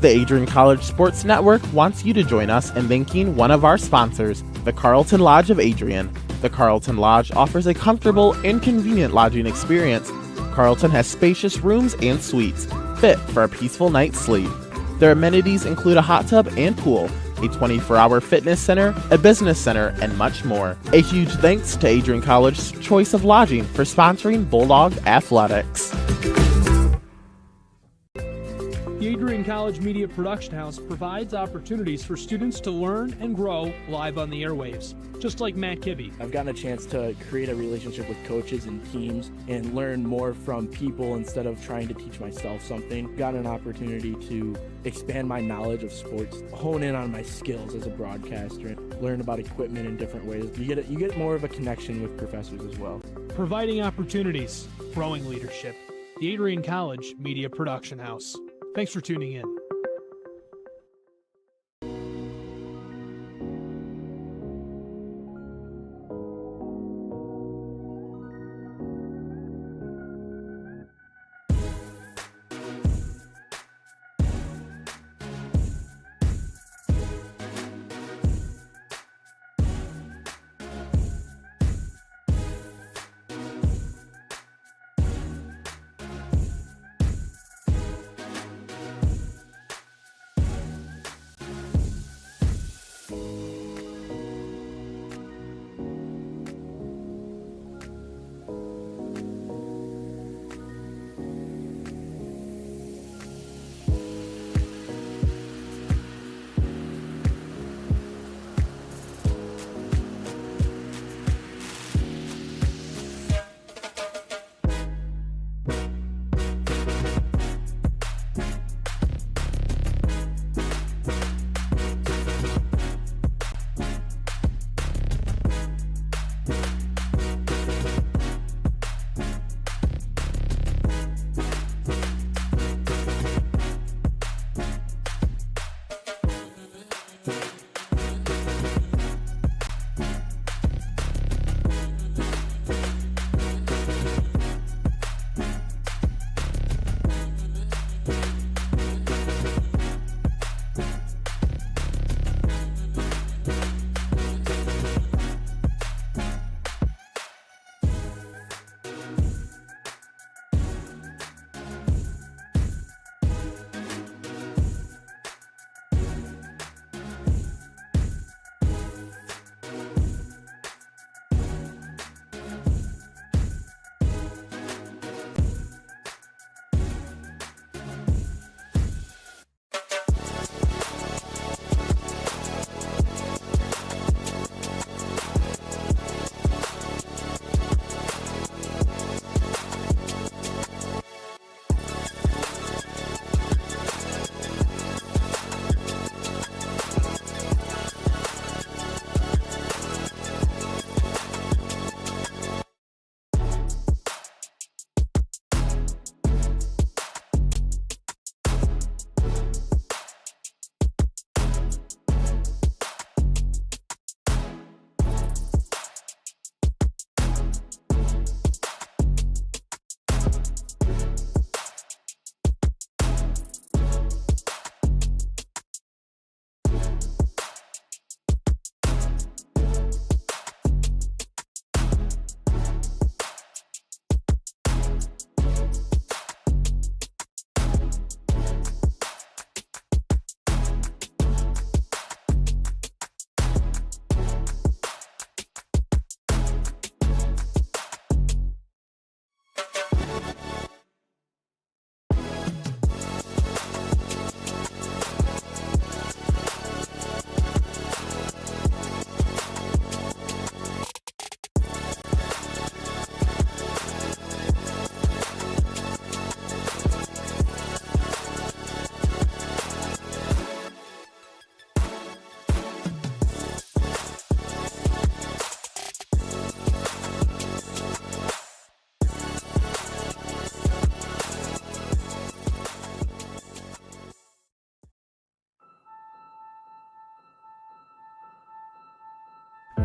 The Adrian College Sports Network wants you to join us in thanking one of our sponsors, the Carlton Lodge of Adrian. The Carlton Lodge offers a comfortable and convenient lodging experience. Carlton has spacious rooms and suites, fit for a peaceful night's sleep. Their amenities include a hot tub and pool, a 24-hour fitness center, a business center, and much more. A huge thanks to Adrian College's choice of lodging for sponsoring Bulldog Athletics. The Adrian College Media Production House provides opportunities for students to learn and grow live on the airwaves, just like Matt Kibbe. I've gotten a chance to create a relationship with coaches and teams and learn more from people instead of trying to teach myself something. Got an opportunity to expand my knowledge of sports, hone in on my skills as a broadcaster, and learn about equipment in different ways. You get more of a connection with professors as well. Providing opportunities, growing leadership. The Adrian College Media Production House. Thanks for tuning in.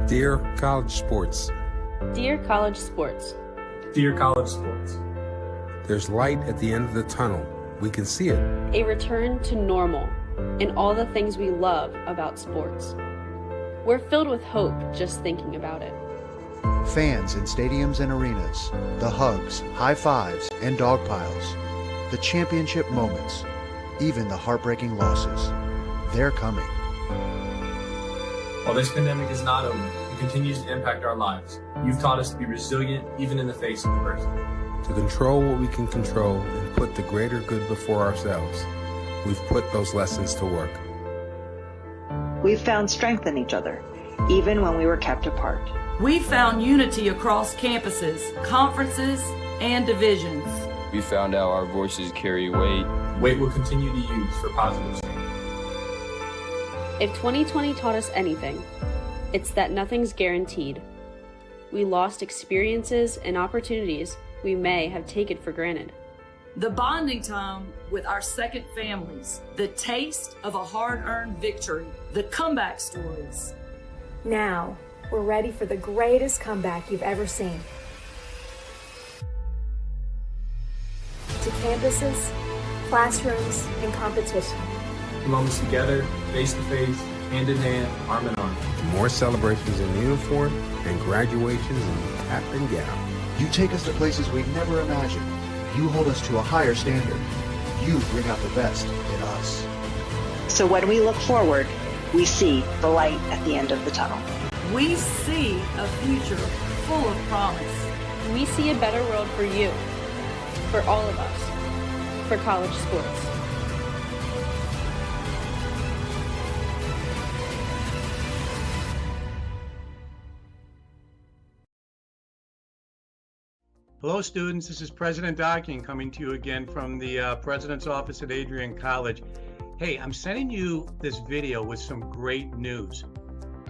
Dear College Sports. Dear College Sports. Dear College Sports. There's light at the end of the tunnel, We can see it. A return to normal and all the things we love about sports. We're filled with hope just thinking about it. Fans in stadiums and arenas, the hugs, high fives, and dog piles, the championship moments, even the heartbreaking losses. They're coming. While this pandemic is not over, it continues to impact our lives. You've taught us to be resilient even in the face of adversity. To control what we can control and put the greater good before ourselves, we've put those lessons to work. We've found strength in each other, even when we were kept apart. We found unity across campuses, conferences, and divisions. We found out our voices carry weight. Weight we'll continue to use for positive change. If 2020 taught us anything, it's that nothing's guaranteed. We lost experiences and opportunities we may have taken for granted. The bonding time with our second families, the taste of a hard-earned victory, the comeback stories. Now, we're ready for the greatest comeback you've ever seen. To campuses, classrooms, and competition. The moments together, face to face, hand in hand, arm in arm. More celebrations in uniform and graduations in cap and gown. You take us to places we'd never imagined. You hold us to a higher standard. You bring out the best in us. So when we look forward, we see the light at the end of the tunnel. We see a future full of promise. We see a better world for you, for all of us, for college sports. Hello students, this is President Docking coming to you again from the President's Office at Adrian College. Hey, I'm sending you this video with some great news.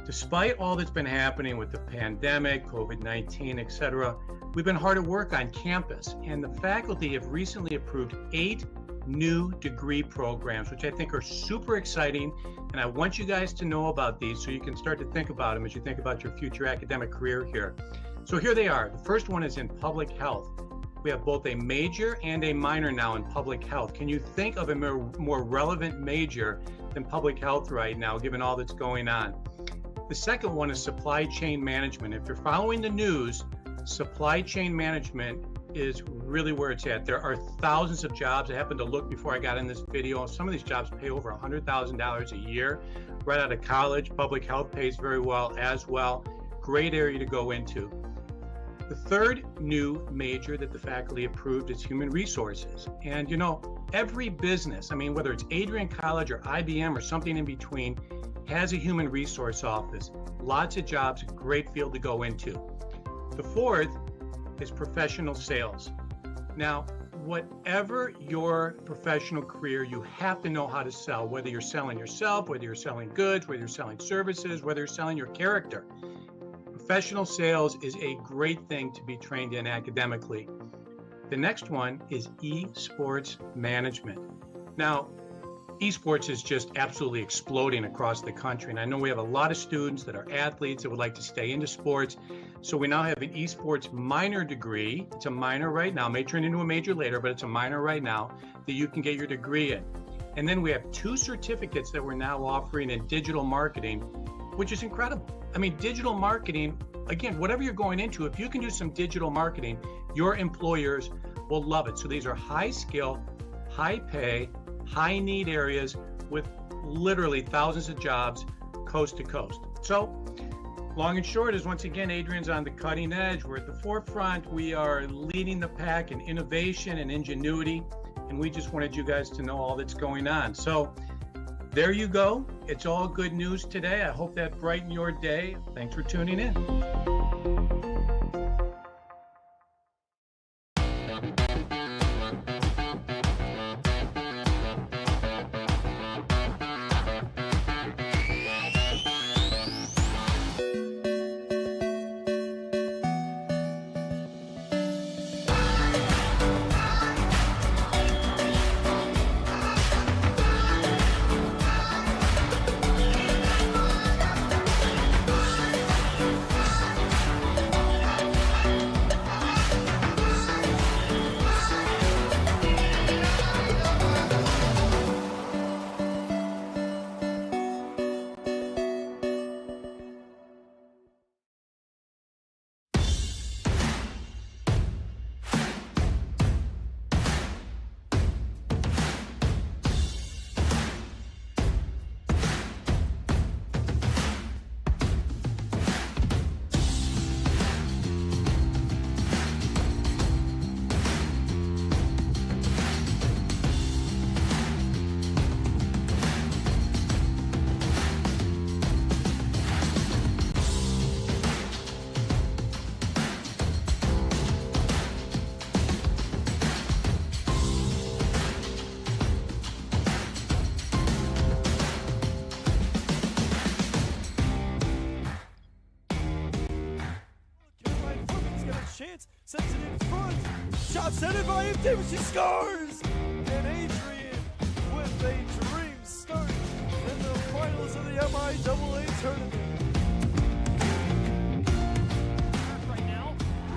Despite all that's been happening with the pandemic, COVID-19, etc., we've been hard at work on campus, and the faculty have recently approved 8 new degree programs, which I think are super exciting, and I want you guys to know about these so you can start to think about them as you think about your future academic career here. So here they are. The first one is in public health. We have both a major and a minor now in public health. Can you think of a more relevant major than public health right now, given all that's going on? The second one is supply chain management. If you're following the news, supply chain management is really where it's at. There are thousands of jobs. I happened to look before I got in this video. Some of these jobs pay over $100,000 a year. Right out of college, public health pays very well as well. Great area to go into. The third new major that the faculty approved is human resources. And you know, every business, I mean, whether it's Adrian College or IBM or something in between, has a human resource office. Lots of jobs, great field to go into. The fourth is professional sales. Now, whatever your professional career, you have to know how to sell, whether you're selling yourself, whether you're selling goods, whether you're selling services, whether you're selling your character. Professional sales is a great thing to be trained in academically. The next one is esports management. Now, esports is just absolutely exploding across the country. And I know we have a lot of students that are athletes that would like to stay into sports. So we now have an esports minor degree. It's a minor right now, may turn into a major later, but it's a minor right now that you can get your degree in. And then we have 2 certificates that we're now offering in digital marketing, which is incredible. I mean, digital marketing, again, whatever you're going into, if you can do some digital marketing, your employers will love it. So these are high skill, high pay, high need areas with literally thousands of jobs coast to coast. So long and short is, once again, Adrian's on the cutting edge. We're at the forefront. We are leading the pack in innovation and ingenuity. And we just wanted you guys to know all that's going on. So there you go. It's all good news today. I hope that brightened your day. Thanks for tuning in. shot sent in by Davis. She scores! And Adrian with a dream start in the finals of the MIAA tournament. Right now.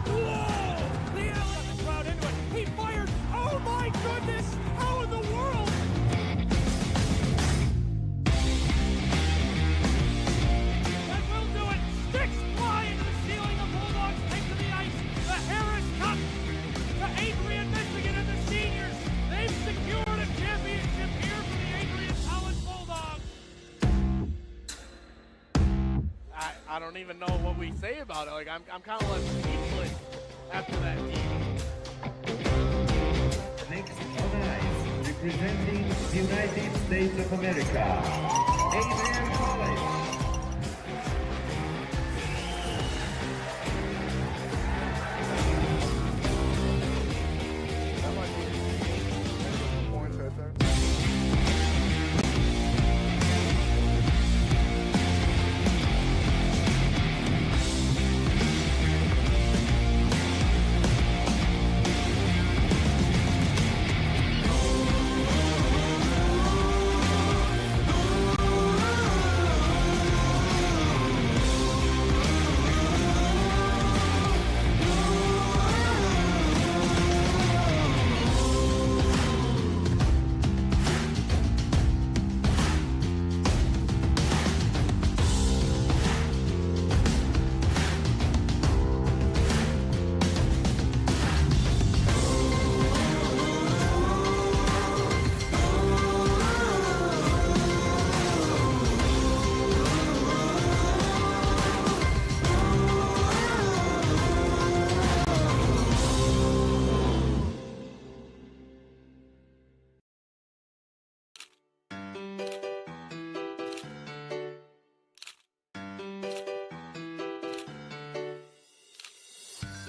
Whoa! The alley got the crowd into it. He fired. Oh my goodness! How in the world? That will do it. Sticks fly into the ceiling. The Bulldogs take to the ice. The Harris Cup to Adrian, Michigan, and the seniors. They've secured a championship here for the Adrian College Bulldogs. I don't even know what we say about it. Like I'm kind of left speechless after that game. Next on ice, representing the United States of America, Adrian College.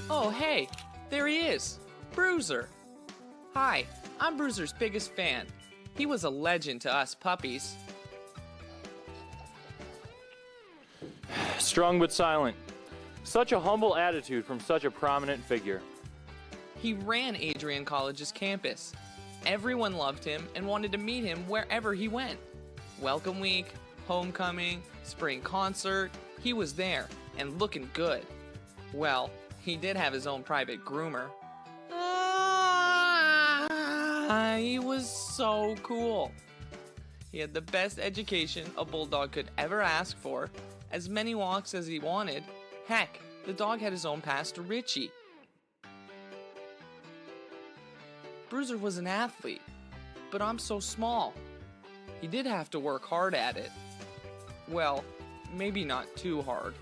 Oh, hey, there he is, Bruiser. Hi, I'm Bruiser's biggest fan. He was a legend to us puppies. Strong but silent. Such a humble attitude from such a prominent figure. He ran Adrian College's campus. Everyone loved him and wanted to meet him wherever he went. Welcome week, homecoming, spring concert, he was there and looking good. Well, he did have his own private groomer. He was so cool. He had the best education a bulldog could ever ask for, as many walks as he wanted. Heck, the dog had his own pass to Richie. Bruiser was an athlete, but I'm so small. He did have to work hard at it. Well, maybe not too hard,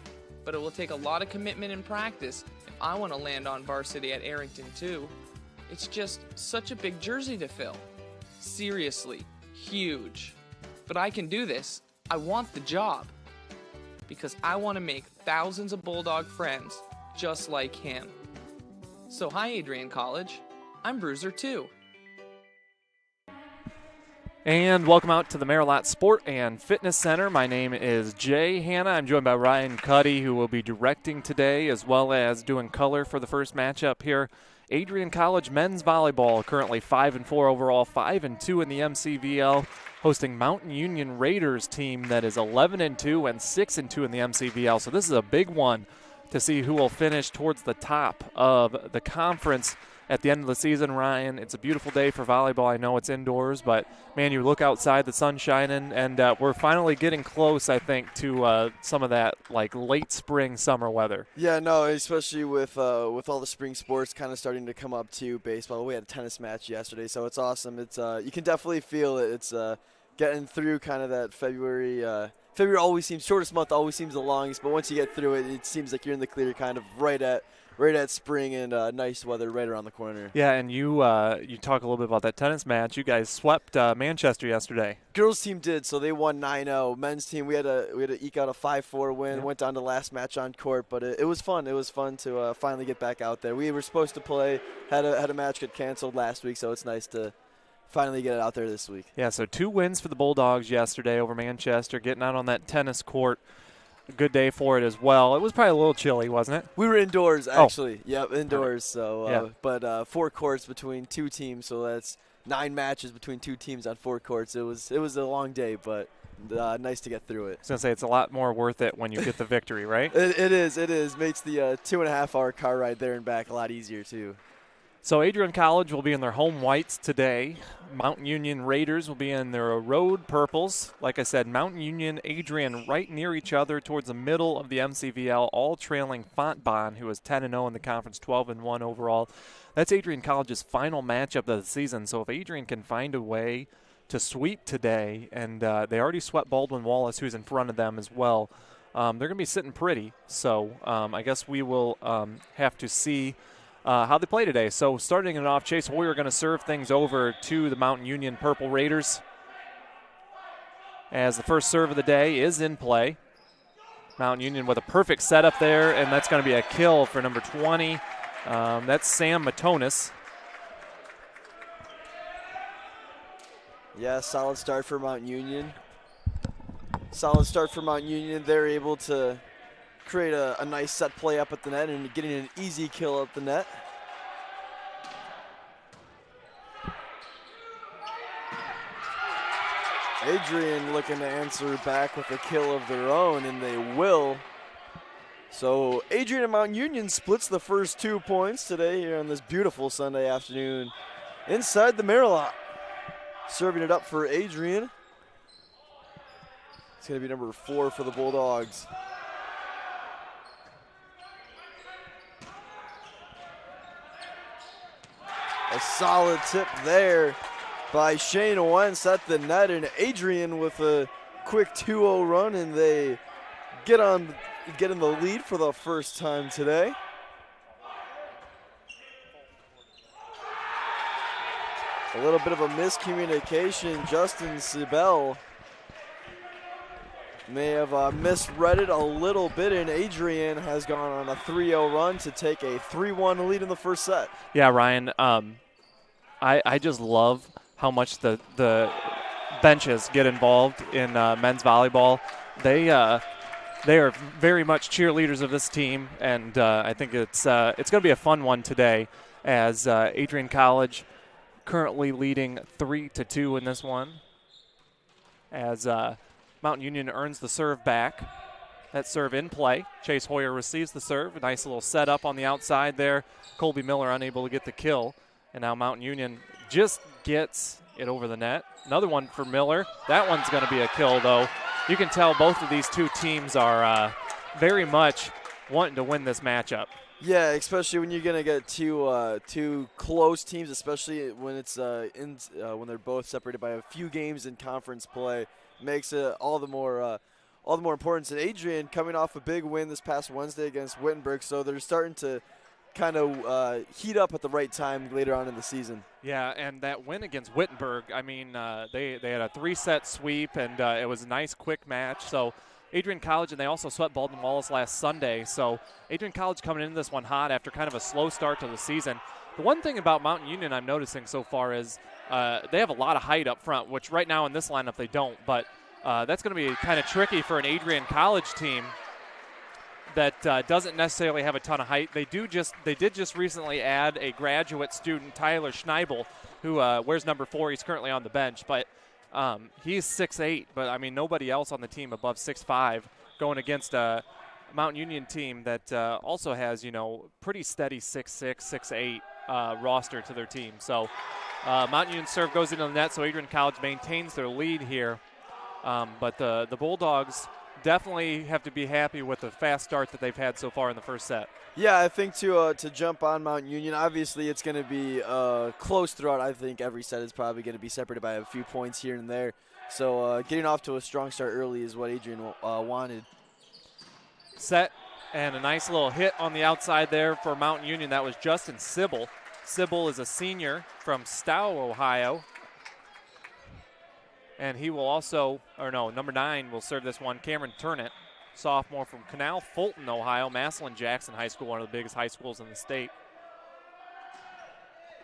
but it will take a lot of commitment and practice if I want to land on varsity at Arrington too. It's just such a big jersey to fill. Seriously, huge. But I can do this. I want the job. Because I want to make thousands of Bulldog friends just like him. So hi, Adrian College. I'm Bruiser too. And welcome out to the Merillat Sport and Fitness Center. My name is Jay Hanna. I'm joined by Ryan Cuddy, who will be directing today, as well as doing color for the first matchup here. Adrian College men's volleyball, currently 5-4 overall, 5-2 in the MCVL, hosting Mountain Union Raiders team that is 11-2 and 6-2 in the MCVL. So this is a big one to see who will finish towards the top of the conference at the end of the season, Ryan. It's a beautiful day for volleyball. I know it's indoors, but, man, you look outside, the sun's shining, and we're finally getting close, I think, to some of that, like, late spring, summer weather. Yeah, no, especially with all the spring sports kind of starting to come up to baseball. We had a tennis match yesterday, so it's awesome. It's you can definitely feel it. It's getting through kind of that February. February always seems, shortest month always seems the longest, but once you get through it, it seems like you're in the clear kind of right at spring and nice weather right around the corner. Yeah, and you talk a little bit about that tennis match. You guys swept Manchester yesterday. Girls team did, so they won 9-0. Men's team, we had to eke out a 5-4 win. Yeah. Went down to last match on court, but it was fun. It was fun to finally get back out there. We were supposed to play, had a match get canceled last week, so it's nice to finally get it out there this week. Yeah, so 2 wins for the Bulldogs yesterday over Manchester, getting out on that tennis court. a good day for it as well. It was probably a little chilly, wasn't it? We were indoors, actually. Yep, indoors. So, Yeah. but 4 courts between 2 teams, so that's 9 matches between 2 teams on 4 courts. It was a long day, but nice to get through it. I was going to say, it's a lot more worth it when you get the victory, right? It is. Makes the 2.5-hour car ride there and back a lot easier, too. So Adrian College will be in their home whites today. Mountain Union Raiders will be in their road purples. Like I said, Mountain Union, Adrian right near each other towards the middle of the MCVL, all trailing Fontbonne, who is 10-0 in the conference, 12-1 overall. That's Adrian College's final matchup of the season. So if Adrian can find a way to sweep today, and they already swept Baldwin Wallace, who's in front of them as well, they're going to be sitting pretty. So I guess we will have to see how they play today. So starting it off, Chase Hoyer going to serve things over to the Mountain Union Purple Raiders, as the first serve of the day is in play. Mountain Union with a perfect setup there, and that's going to be a kill for number 20. That's Sam Matonis. Yeah, solid start for Mountain Union. They're able to create a nice set play up at the net and getting an easy kill at the net. Adrian looking to answer back with a kill of their own, and they will. So Adrian and Mountain Union splits the first 2 points today here on this beautiful Sunday afternoon inside the Marilot. Serving it up for Adrian. It's going to be number 4 for the Bulldogs. A solid tip there by Shane Wentz at the net, and Adrian with a quick 2-0 run, and they get in the lead for the first time today. A little bit of a miscommunication. Justin Sibel may have misread it a little bit, and Adrian has gone on a 3-0 run to take a 3-1 lead in the first set. Yeah, Ryan, I just love how much the benches get involved in men's volleyball. They are very much cheerleaders of this team, and I think it's going to be a fun one today, as Adrian College currently leading 3-2 in this one, as Mountain Union earns the serve back. That serve in play. Chase Hoyer receives the serve. A nice little setup on the outside there. Colby Miller unable to get the kill. And now Mountain Union just gets it over the net. Another one for Miller. That one's going to be a kill, though. You can tell both of these two teams are very much wanting to win this matchup. Yeah, especially when you're going to get two close teams, especially when it's when they're both separated by a few games in conference play, makes it all the more importance. And Adrian coming off a big win this past Wednesday against Wittenberg, so they're starting to kind of heat up at the right time later on in the season. Yeah, and that win against Wittenberg, I mean, they had a 3-set sweep, and it was a nice, quick match. So Adrian College, and they also swept Baldwin Wallace last Sunday. So Adrian College coming into this one hot after kind of a slow start to the season. The one thing about Mountain Union I'm noticing so far is they have a lot of height up front, which right now in this lineup they don't. But that's going to be kind of tricky for an Adrian College team that doesn't necessarily have a ton of height. They did just recently add a graduate student, Tyler Schneibel, who wears number 4. He's currently on the bench, but he's 6'8", but I mean nobody else on the team above 6'5", going against a Mountain Union team that also has, pretty steady 6'6", 6'8" roster to their team. So Mountain Union serve goes into the net, so Adrian College maintains their lead here. But the Bulldogs definitely have to be happy with the fast start that they've had so far in the first set. Yeah, I think to jump on Mountain Union, obviously it's going to be close throughout. I think every set is probably going to be separated by a few points here and there. So getting off to a strong start early is what Adrian wanted. Set and a nice little hit on the outside there for Mountain Union. That was Justin Sybil. Sybil is a senior from Stow, Ohio. And he will also, number 9 will serve this one. Cameron Turnett, sophomore from Canal Fulton, Ohio. Massillon Jackson High School, one of the biggest high schools in the state.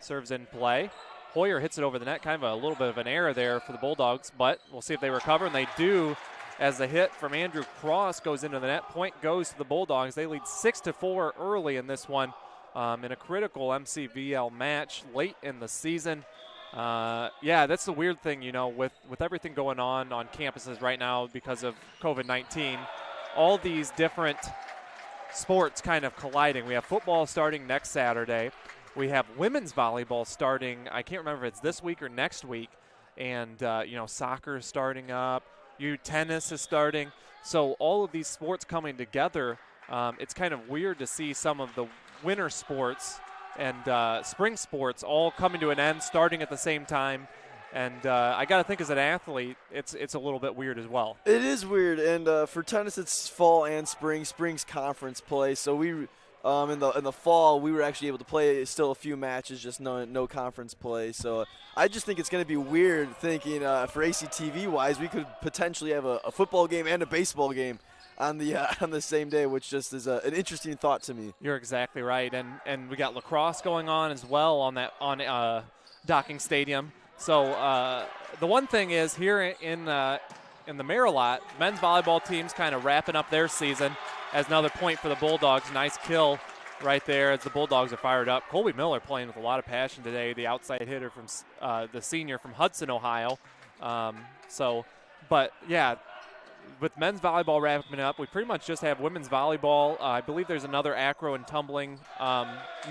Serves in play. Hoyer hits it over the net. Kind of a little bit of an error there for the Bulldogs, but we'll see if they recover, and they do. as the hit from Andrew Cross goes into the net. Point goes to the Bulldogs. They lead 6-4 early in this one in a critical MCVL match late in the season. Yeah, that's the weird thing, with everything going on campuses right now because of COVID-19, all these different sports kind of colliding. We have football starting next Saturday. We have women's volleyball starting, I can't remember if it's this week or next week. And, soccer is starting up. Tennis is starting. So all of these sports coming together, it's kind of weird to see some of the winter sports and spring sports all coming to an end, starting at the same time. And I got to think as an athlete, it's a little bit weird as well. It is weird, and for tennis, it's fall and spring. Spring's conference play, so we in the fall we were actually able to play still a few matches, just no conference play. So I just think it's going to be weird thinking for ACTV wise, we could potentially have a football game and a baseball game on the same day, which just is an interesting thought to me. You're exactly right, and we got lacrosse going on as well on Docking Stadium. So the one thing is here in the Marilot, men's volleyball team's kind of wrapping up their season as another point for the Bulldogs. Nice kill right there as the Bulldogs are fired up. Colby Miller playing with a lot of passion today, the outside hitter from the senior from Hudson, Ohio. But yeah, with men's volleyball wrapping up, we pretty much just have women's volleyball. I believe there's another acro and tumbling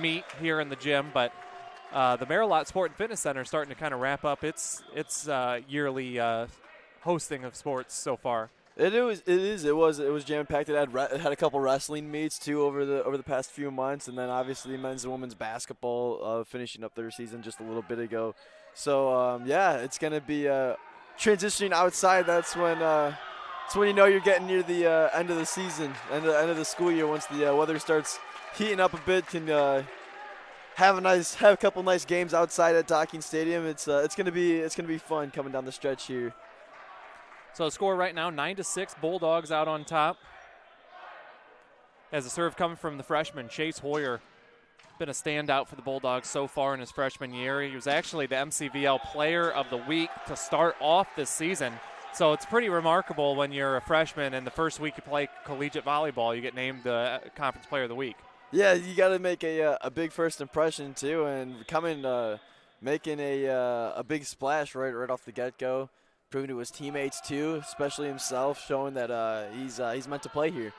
meet here in the gym, but the Marilot Sport and Fitness Center is starting to kind of wrap up its yearly hosting of sports so far. It was jam-packed. It had a couple wrestling meets too over the past few months, and then obviously men's and women's basketball finishing up their season just a little bit ago. So yeah, it's gonna be transitioning outside. That's when you know you're getting near the end of the season, end of the school year. Once the weather starts heating up a bit, can have a couple nice games outside at Docking Stadium. It's gonna be fun coming down the stretch here. So the score right now, 9-6, Bulldogs out on top. As a serve coming from the freshman, Chase Hoyer. Been a standout for the Bulldogs so far in his freshman year. He was actually the MCVL Player of the Week to start off this season. So it's pretty remarkable when you're a freshman and the first week you play collegiate volleyball, you get named the Conference Player of the Week. Yeah, you got to make a big first impression too, and making a big splash right off the get-go. Proving to his teammates too, especially himself, showing that he's meant to play here.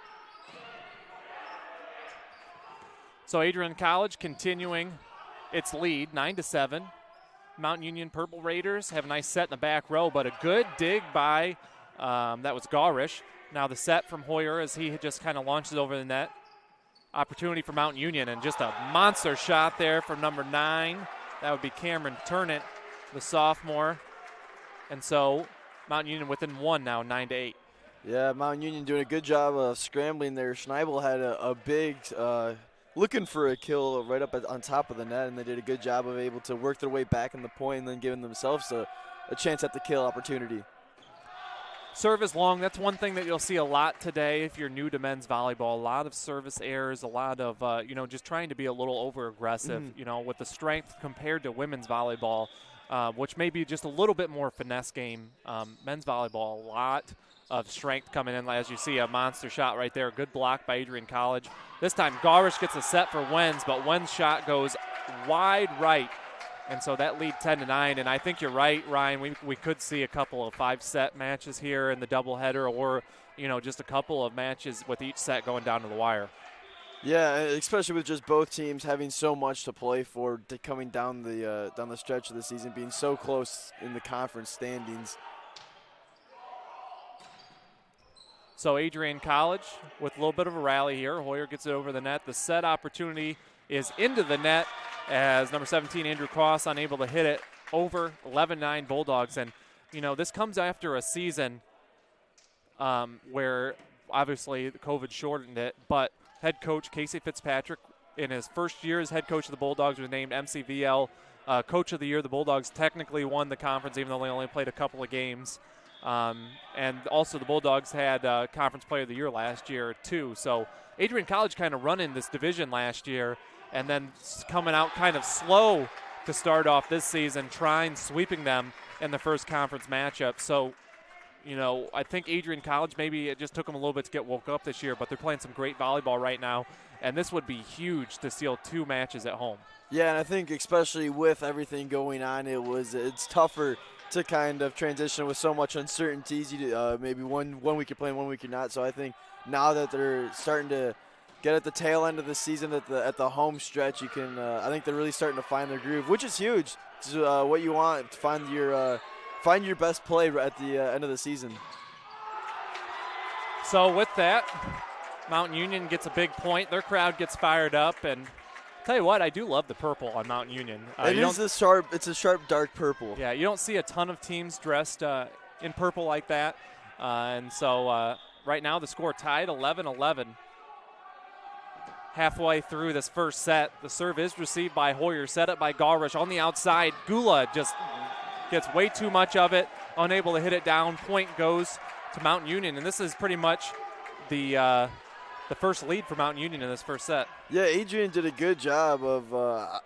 So Adrian College continuing its lead, 9-7. Mount Union Purple Raiders have a nice set in the back row, but a good dig by that was Garish. Now the set from Hoyer as he just kind of launches over the net. Opportunity for Mount Union, and just a monster shot there from number 9. That would be Cameron Turnant, the sophomore. And so Mount Union within one now, 9-8. Yeah, Mount Union doing a good job of scrambling there. Schneibel had a big, looking for a kill right up on top of the net, and they did a good job of able to work their way back in the point and then giving themselves a chance at the kill opportunity. Service long, that's one thing that you'll see a lot today if you're new to men's volleyball. A lot of service errors, a lot of, just trying to be a little over-aggressive, with the strength compared to women's volleyball. Which may be just a little bit more finesse game. Men's volleyball, a lot of strength coming in. As you see, a monster shot right there. Good block by Adrian College. This time, Garish gets a set for Wenz, but Wenz' shot goes wide right. And so that lead 10-9. And I think you're right, Ryan. We could see a couple of 5-set matches here in the doubleheader, or, just a couple of matches with each set going down to the wire. Yeah, especially with just both teams having so much to play for, coming down the stretch of the season, being so close in the conference standings. So Adrian College with a little bit of a rally here. Hoyer gets it over the net. The set opportunity is into the net as number 17, Andrew Cross, unable to hit it over. 11-9 Bulldogs. And, this comes after a season where obviously the COVID shortened it, but head coach Casey Fitzpatrick, in his first year as head coach of the Bulldogs, was named MCVL Coach of the Year. The Bulldogs technically won the conference, even though they only played a couple of games. And also the Bulldogs had Conference Player of the Year last year, too. So Adrian College kind of running this division last year and then coming out kind of slow to start off this season, sweeping them in the first conference matchup. So I think Adrian College, maybe it just took them a little bit to get woke up this year, but they're playing some great volleyball right now, and this would be huge to seal 2 matches at home. Yeah, and I think especially with everything going on, it's tougher to kind of transition with so much uncertainties. Maybe one week you're playing, 1 week you're not. So I think now that they're starting to get at the tail end of the season, at the home stretch, you can. I think they're really starting to find their groove, which is huge. It's what you want, to find your best play at the end of the season. So with that, Mountain Union gets a big point. Their crowd gets fired up, and tell you what, I do love the purple on Mountain Union. It's a sharp, dark purple. Yeah, you don't see a ton of teams dressed in purple like that, and so right now the score tied 11-11. Halfway through this first set, the serve is received by Hoyer, set up by Galrish on the outside. Gula just gets way too much of it, unable to hit it down. Point goes to Mountain Union, and this is pretty much the first lead for Mountain Union in this first set. Yeah, Adrian did a good job of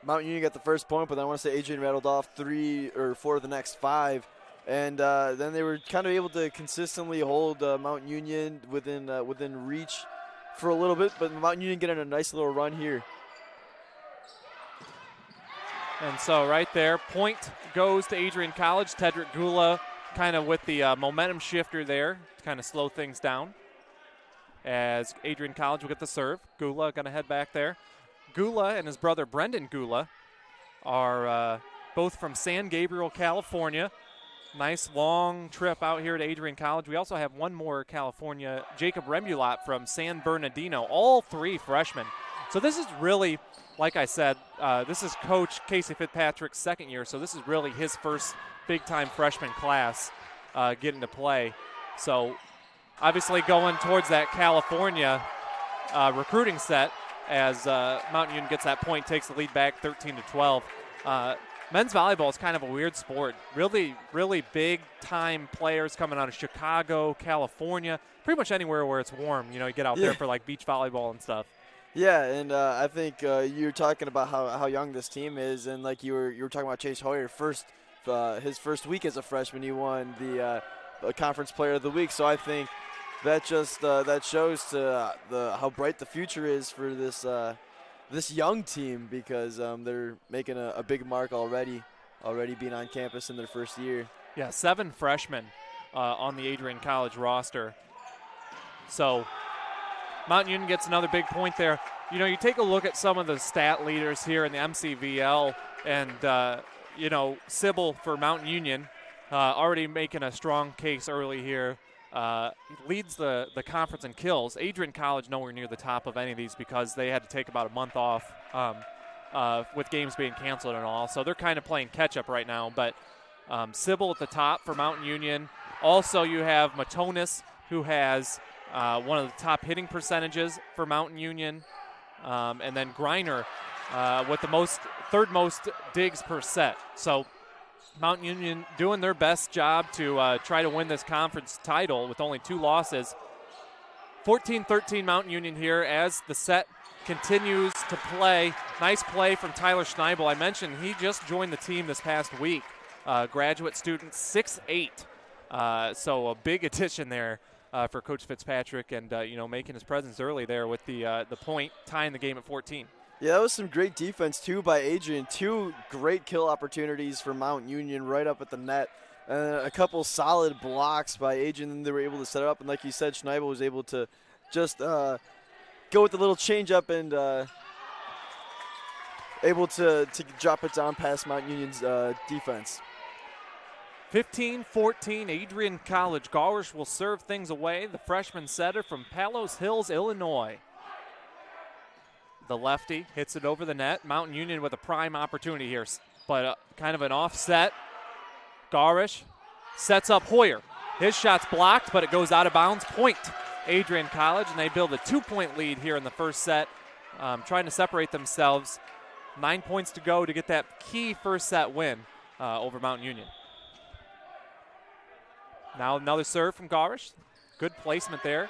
Mountain Union got the first point, but then I want to say Adrian rattled off 3 or 4 of the next 5, and then they were kind of able to consistently hold Mountain Union within reach for a little bit, but Mountain Union getting a nice little run here. And so right there, point goes to Adrian College. Tedrick Gula kind of with the momentum shifter there to kind of slow things down. As Adrian College will get the serve. Gula going to head back there. Gula and his brother Brendan Gula are both from San Gabriel, California. Nice long trip out here to Adrian College. We also have one more California, Jacob Remulat from San Bernardino, all 3 freshmen. So this is really, like I said, this is Coach Casey Fitzpatrick's second year, so this is really his first big-time freshman class getting to play. So obviously going towards that California recruiting set as Mountain Union gets that point, takes the lead back 13-12. Men's volleyball is kind of a weird sport. Really, really big-time players coming out of Chicago, California, pretty much anywhere where it's warm. You get out there for like beach volleyball and stuff. Yeah, and I think you're talking about how young this team is, and like you were talking about Chase Hoyer, his first week as a freshman, he won the Conference Player of the Week. So I think that just that shows to how bright the future is for this young team, because they're making a big mark already being on campus in their first year. Yeah, 7 freshmen on the Adrian College roster. So Mountain Union gets another big point there. You take a look at some of the stat leaders here in the MCVL, and Sybil for Mountain Union already making a strong case early here. Leads the conference in kills. Adrian College nowhere near the top of any of these because they had to take about a month off with games being canceled and all. So they're kind of playing catch-up right now. But Sybil at the top for Mountain Union. Also, you have Matonis, who has one of the top hitting percentages for Mountain Union. And then Greiner with the third most digs per set. So Mountain Union doing their best job to try to win this conference title with only 2 losses. 14-13 Mountain Union here as the set continues to play. Nice play from Tyler Schneibel. I mentioned he just joined the team this past week. Graduate student, 6'8". So a big addition there for Coach Fitzpatrick, and making his presence early there with the point, tying the game at 14. Yeah, that was some great defense, too, by Adrian. 2 great kill opportunities for Mountain Union right up at the net. A couple solid blocks by Adrian, and they were able to set it up. And like you said, Schneibel was able to just go with the little change-up and able to drop it down past Mountain Union's defense. 15-14, Adrian College. Galrish will serve things away. The freshman setter from Palos Hills, Illinois. The lefty hits it over the net. Mountain Union with a prime opportunity here, but kind of an offset. Galrish sets up Hoyer. His shot's blocked, but it goes out of bounds. Point, Adrian College, and they build a 2-point lead here in the first set, trying to separate themselves. 9 points to go to get that key first set win over Mountain Union. Now another serve from Galrish. Good placement there,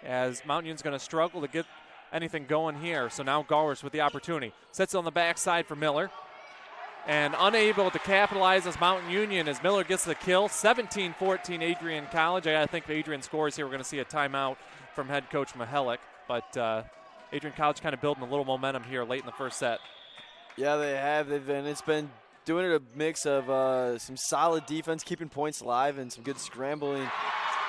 as Mountain Union's going to struggle to get anything going here. So now Galrish with the opportunity. Sets it on the backside for Miller. and unable to capitalize as Mountain Union as Miller gets the kill. 17-14 Adrian College. I think if Adrian scores here, we're going to see a timeout from head coach Mihelic. But Adrian College kind of building a little momentum here late in the first set. Yeah, they have. It's been doing it a mix of some solid defense, keeping points alive, and some good scrambling.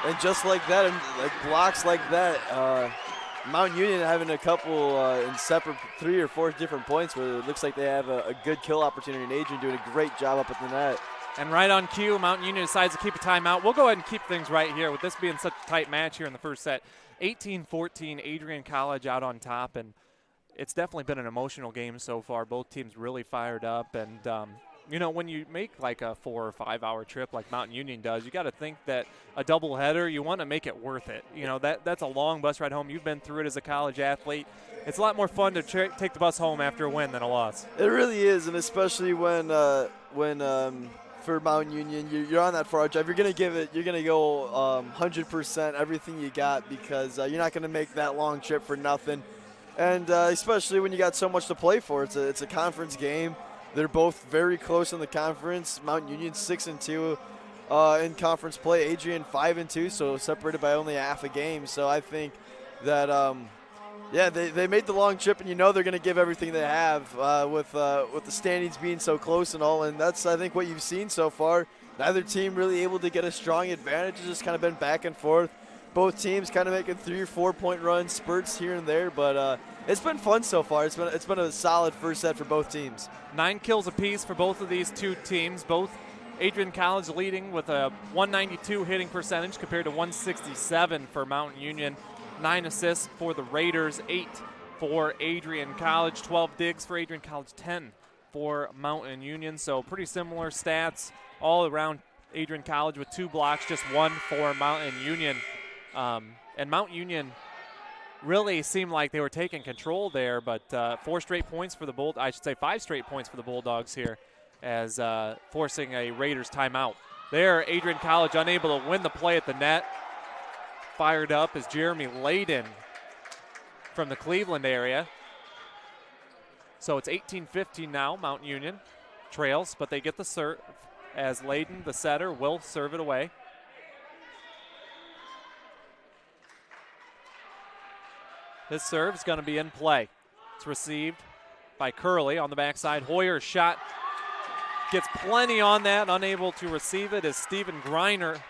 And just like that, and like blocks like that, Mountain Union having a couple in separate 3 or 4 different points where it looks like they have a good kill opportunity, and Adrian doing a great job up at the net. And right on cue, Mountain Union decides to keep a timeout. We'll go ahead and keep things right here with this being such a tight match here in the first set. 18-14, Adrian College out on top, and it's definitely been an emotional game so far. Both teams really fired up, and you know, when you make like a 4 or 5 hour trip like Mountain Union does, you got to think that a doubleheader, you want to make it worth it. You know, that's a long bus ride home. You've been through it as a college athlete. It's a lot more fun to take the bus home after a win than a loss. It really is, and especially when for Mountain Union, you're on that far drive. You're going to go 100% everything you got, because you're not going to make that long trip for nothing. And especially when you got so much to play for. It's a conference game. They're both very close in the conference. Mountain Union 6-2 in conference play. Adrian 5-2, so separated by only half a game. So I think that they made the long trip, and you know they're going to give everything they have with the standings being so close and all. And that's, I think, what you've seen so far. Neither team really able to get a strong advantage. It's just kind of been back and forth. Both teams kind of making 3 or 4 point runs, spurts here and there, but it's been fun so far. It's been a solid first set for both teams. 9 kills apiece for both of these two teams. Both Adrian College leading with a 192 hitting percentage compared to 167 for Mountain Union. 9 assists for the Raiders, 8 for Adrian College, 12 digs for Adrian College, 10 for Mountain Union. So pretty similar stats all around. Adrian College with 2 blocks, just 1 for Mountain Union. And Mountain Union really seemed like they were taking control there, but 5 straight points for the Bulldogs here, as forcing a Raiders timeout. There, Adrian College unable to win the play at the net. Fired up is Jeremy Layden from the Cleveland area. So it's 18-15 now. Mountain Union trails, but they get the serve as Layden, the setter, will serve it away. This serve is going to be in play. It's received by Curley on the backside. Hoyer's shot gets plenty on that. Unable to receive it is Stephen Grenier.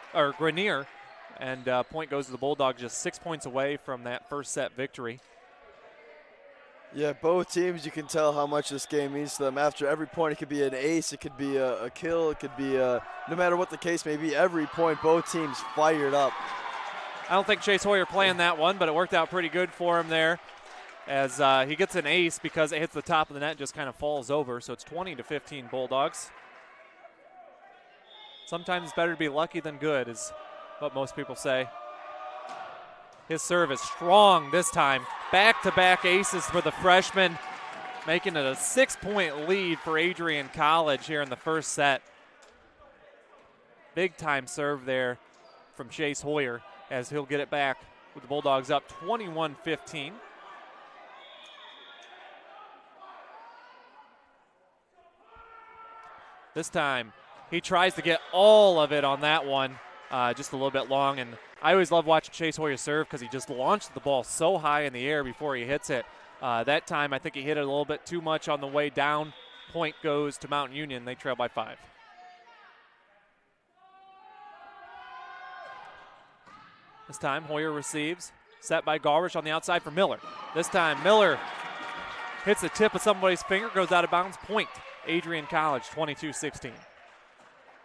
And point goes to the Bulldogs, just 6 points away from that first set victory. Yeah, both teams, you can tell how much this game means to them. After every point, it could be an ace, it could be a kill, it could be no matter what the case may be, every point, both teams fired up. I don't think Chase Hoyer planned that one, but it worked out pretty good for him there, as he gets an ace because it hits the top of the net and just kind of falls over. So it's 20-15 Bulldogs. Sometimes it's better to be lucky than good, is what most people say. His serve is strong this time. Back-to-back aces for the freshman, making it a 6-point lead for Adrian College here in the first set. Big-time serve there from Chase Hoyer, as he'll get it back with the Bulldogs up 21-15. This time, he tries to get all of it on that one, just a little bit long. And I always love watching Chase Hoyer serve because he just launched the ball so high in the air before he hits it. That time, I think he hit it a little bit too much on the way down. Point goes to Mountain Union. They trail by 5. This time, Hoyer receives. Set by Garish on the outside for Miller. This time, Miller hits the tip of somebody's finger, goes out of bounds. Point, Adrian College, 22-16.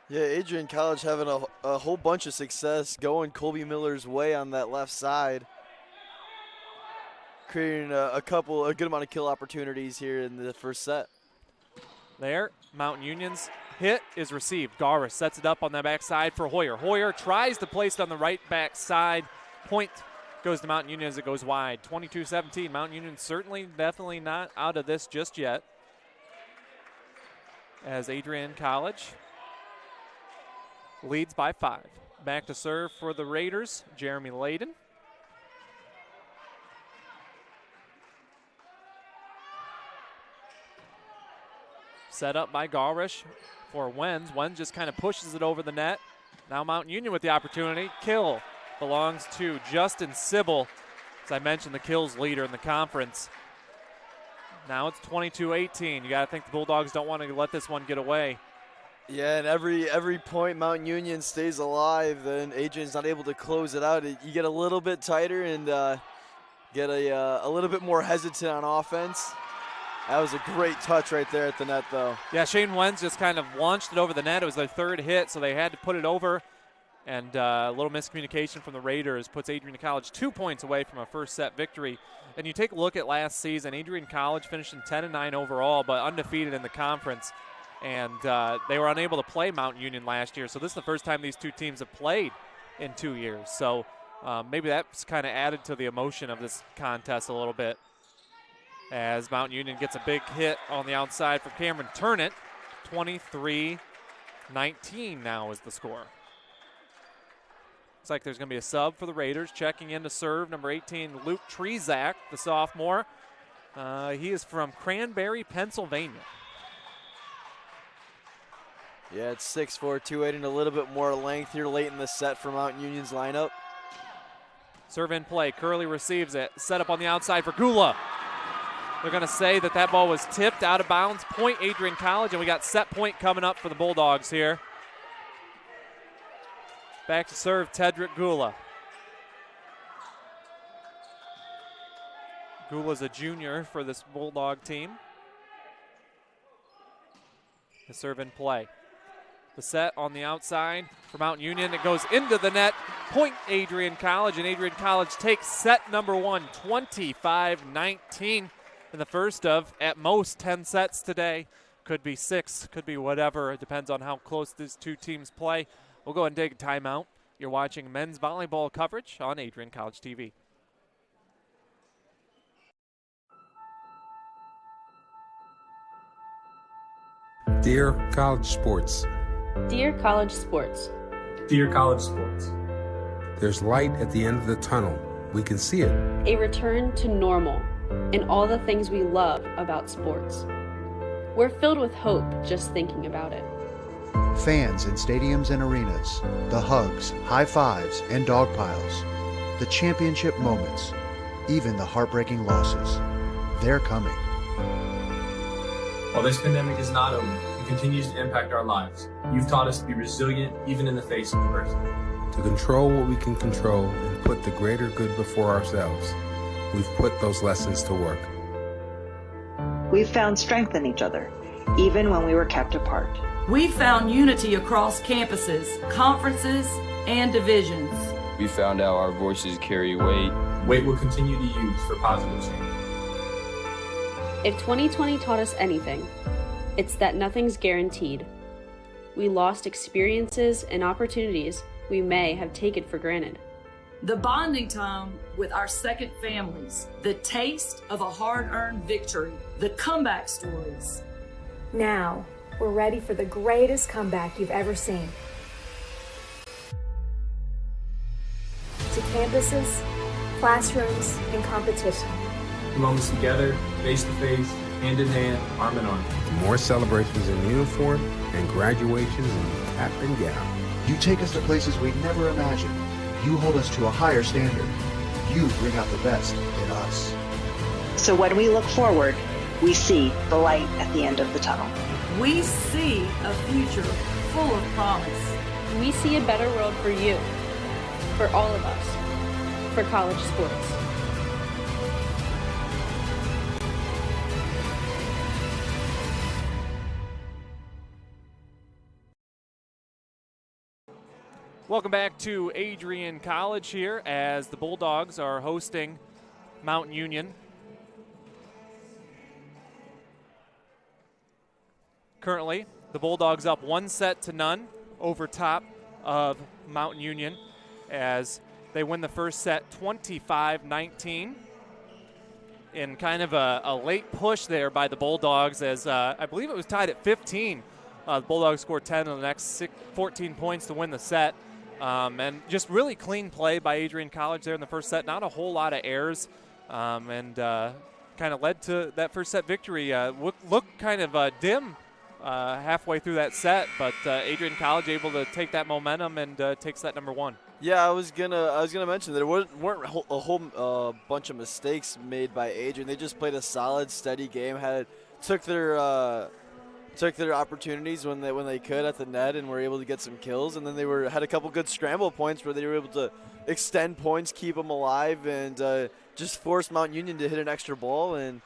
Yeah, Adrian College having a whole bunch of success going Colby Miller's way on that left side, creating a good amount of kill opportunities here in the first set. There, Mountain Union's hit is received. Garish sets it up on the backside for Hoyer. Hoyer tries to place it on the right backside. Point goes to Mountain Union as it goes wide. 22-17. Mountain Union definitely not out of this just yet, as Adrian College leads by 5. Back to serve for the Raiders, Jeremy Layden. Set up by Garish for Wenz. Wenz just kind of pushes it over the net. Now Mount Union with the opportunity. Kill belongs to Justin Sybil. As I mentioned, the kills leader in the conference. Now it's 22-18. You got to think the Bulldogs don't want to let this one get away. Yeah, and every point Mount Union stays alive, then Adrian's not able to close it out. You get a little bit tighter and get a little bit more hesitant on offense. That was a great touch right there at the net, though. Yeah, Shane Wenz just kind of launched it over the net. It was their third hit, so they had to put it over. And a little miscommunication from the Raiders puts Adrian College 2 points away from a first set victory. And you take a look at last season, Adrian College finished in 10-9 overall, but undefeated in the conference. And they were unable to play Mount Union last year. So this is the first time these two teams have played in 2 years. So maybe that's kind of added to the emotion of this contest a little bit. As Mount Union gets a big hit on the outside for Cameron Turnett. 23-19 now is the score. Looks like there's going to be a sub for the Raiders. Checking in to serve, number 18, Luke Trezak, the sophomore. He is from Cranberry, Pennsylvania. Yeah, it's 6'4", 280, a little bit more length here late in the set for Mount Union's lineup. Serve in play. Curley receives it. Set up on the outside for Gula. They're going to say that ball was tipped out of bounds. Point Adrian College, and we got set point coming up for the Bulldogs here. Back to serve, Tedrick Gula. Gula's a junior for this Bulldog team. The serve in play. The set on the outside for Mount Union. It goes into the net. Point Adrian College, and Adrian College takes set number one, 25-19 in the first of, at most, 10 sets today. Could be 6, could be whatever. It depends on how close these two teams play. We'll go and take a timeout. You're watching men's volleyball coverage on Adrian College TV. Dear College Sports. Dear College Sports. Dear College Sports. There's light at the end of the tunnel. We can see it. A return to normal and all the things we love about sports. We're filled with hope just thinking about it. Fans in stadiums and arenas, the hugs, high fives, and dog piles, the championship moments, even the heartbreaking losses. They're coming. While this pandemic is not over, it continues to impact our lives. You've taught us to be resilient even in the face of adversity. To control what we can control and put the greater good before ourselves, we've put those lessons to work. We've found strength in each other, even when we were kept apart. We found unity across campuses, conferences, and divisions. We found out our voices carry weight. Weight we'll continue to use for positive change. If 2020 taught us anything, it's that nothing's guaranteed. We lost experiences and opportunities we may have taken for granted. The bonding time with our second families, the taste of a hard-earned victory, the comeback stories. Now, we're ready for the greatest comeback you've ever seen. To campuses, classrooms, and competition. The moments together, face-to-face, hand-in-hand, arm-in-arm. More celebrations in uniform and graduations in cap and gown. You take us to places we'd never imagined. You hold us to a higher standard. You bring out the best in us. So when we look forward, we see the light at the end of the tunnel. We see a future full of promise. We see a better world for you, for all of us, for college sports. Welcome back to Adrian College here as the Bulldogs are hosting Mount Union. Currently, the Bulldogs up 1-0 over top of Mount Union as they win the first set 25-19 in kind of a late push there by the Bulldogs as I believe it was tied at 15. The Bulldogs scored 10 in the next 14 points to win the set. And just really clean play by Adrian College there in the first set. Not a whole lot of errors and kind of led to that first set victory. Looked kind of dim halfway through that set, but Adrian College able to take that momentum and takes that number 1. Yeah, I was gonna mention there weren't a whole bunch of mistakes made by Adrian. They just played a solid, steady game. Took their opportunities when they could at the net and were able to get some kills. And then they had a couple good scramble points where they were able to extend points, keep them alive, and just force Mount Union to hit an extra ball. And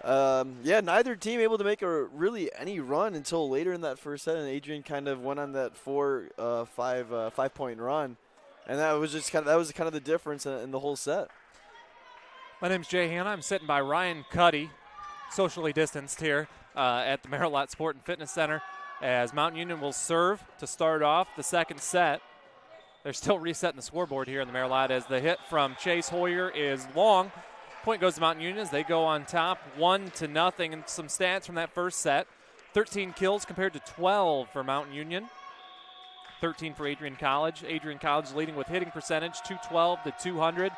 neither team able to make really any run until later in that first set. And Adrian kind of went on that 5-point run. And that was kind of the difference in the whole set. My name's Jay Hanna. I'm sitting by Ryan Cuddy, socially distanced here at the Marilot Sport and Fitness Center, as Mount Union will serve to start off the second set. They're still resetting the scoreboard here in the Marilot as the hit from Chase Hoyer is long. Point goes to Mount Union as they go on top 1-0. And some stats from that first set: 13 kills compared to 12 for Mount Union. 13 for Adrian College. Adrian College leading with hitting percentage, 212 to 200.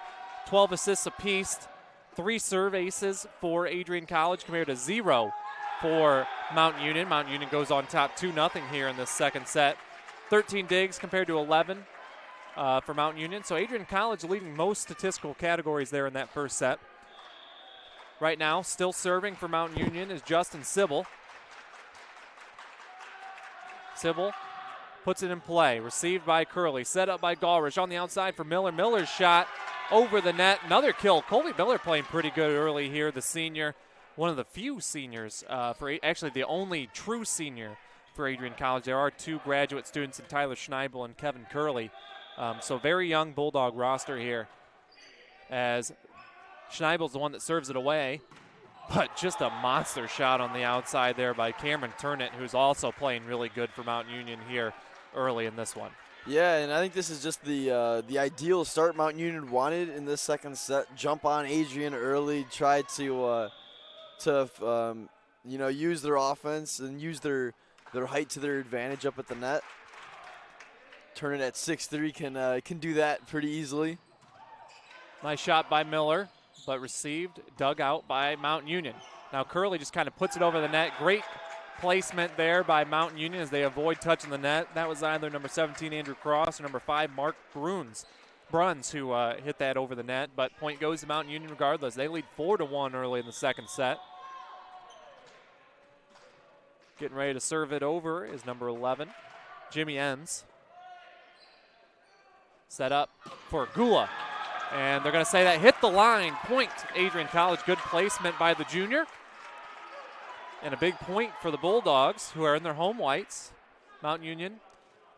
12 assists apiece. 3 serve aces for Adrian College compared to 0 for Mount Union. Mount Union goes on top 2-0 here in this second set. 13 digs compared to 11 for Mount Union. So Adrian College leading most statistical categories there in that first set. Right now, still serving for Mount Union is Justin Sybil. Sybil puts it in play. Received by Curley. Set up by Gallrich on the outside for Miller. Miller's shot over the net. Another kill. Colby Miller playing pretty good early here, the senior. One of the few seniors, actually the only true senior for Adrian College. There are 2 graduate students in Tyler Schneibel and Kevin Curley. So very young Bulldog roster here, as Schneibel's the one that serves it away. But just a monster shot on the outside there by Cameron Turnett, who's also playing really good for Mount Union here early in this one. Yeah, and I think this is just the ideal start Mount Union wanted in this second set. Jump on Adrian early, try to use their offense and use their height to their advantage up at the net. Turnett at 6'3" can do that pretty easily. Nice shot by Miller, but received, dug out by Mount Union. Now Curley just kind of puts it over the net. Great placement there by Mount Union as they avoid touching the net. That was either number 17, Andrew Cross, or number 5, Mark Bruns, who hit that over the net. But point goes to Mount Union regardless. They lead 4-1 early in the second set. Getting ready to serve it over is number 11, Jimmy Enns. Set up for Gula. And they're going to say that hit the line. Point, Adrian College. Good placement by the junior. And a big point for the Bulldogs, who are in their home whites. Mount Union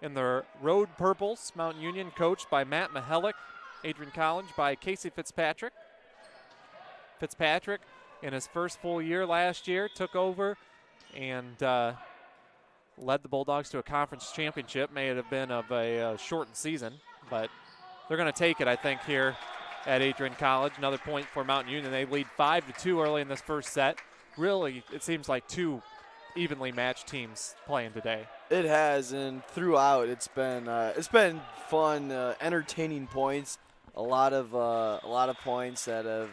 in their road purples. Mount Union coached by Matt Mihelic. Adrian College by Casey Fitzpatrick. Fitzpatrick, in his first full year last year, took over and led the Bulldogs to a conference championship. May it have been of a shortened season, but they're going to take it, I think, here at Adrian College. Another point for Mount Union. They lead 5-2 early in this first set. Really, it seems like 2 evenly matched teams playing today. It has, and throughout it's been fun, entertaining points. A lot of points that have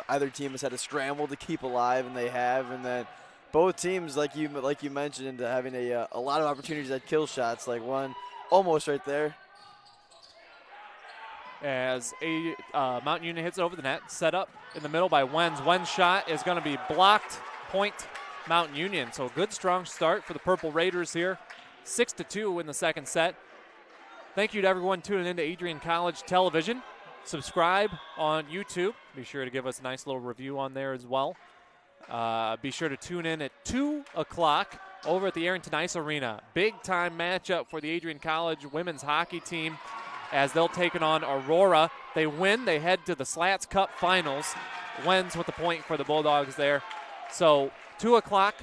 either team has had to scramble to keep alive, and they have, and then both teams, like you mentioned, having a lot of opportunities at kill shots, like one almost right there. As Mount Union hits it over the net, set up in the middle by Wenz. Wenz shot is going to be blocked. Point Mount Union. So a good, strong start for the Purple Raiders here. 6-2 in the second set. Thank you to everyone tuning in to Adrian College Television. Subscribe on YouTube. Be sure to give us a nice little review on there as well. Be sure to tune in at 2 o'clock over at the Arrington Ice Arena. Big-time matchup for the Adrian College women's hockey team, as they'll take it on Aurora. They win. They head to the Slats Cup Finals. Wins with the point for the Bulldogs there. So 2 o'clock.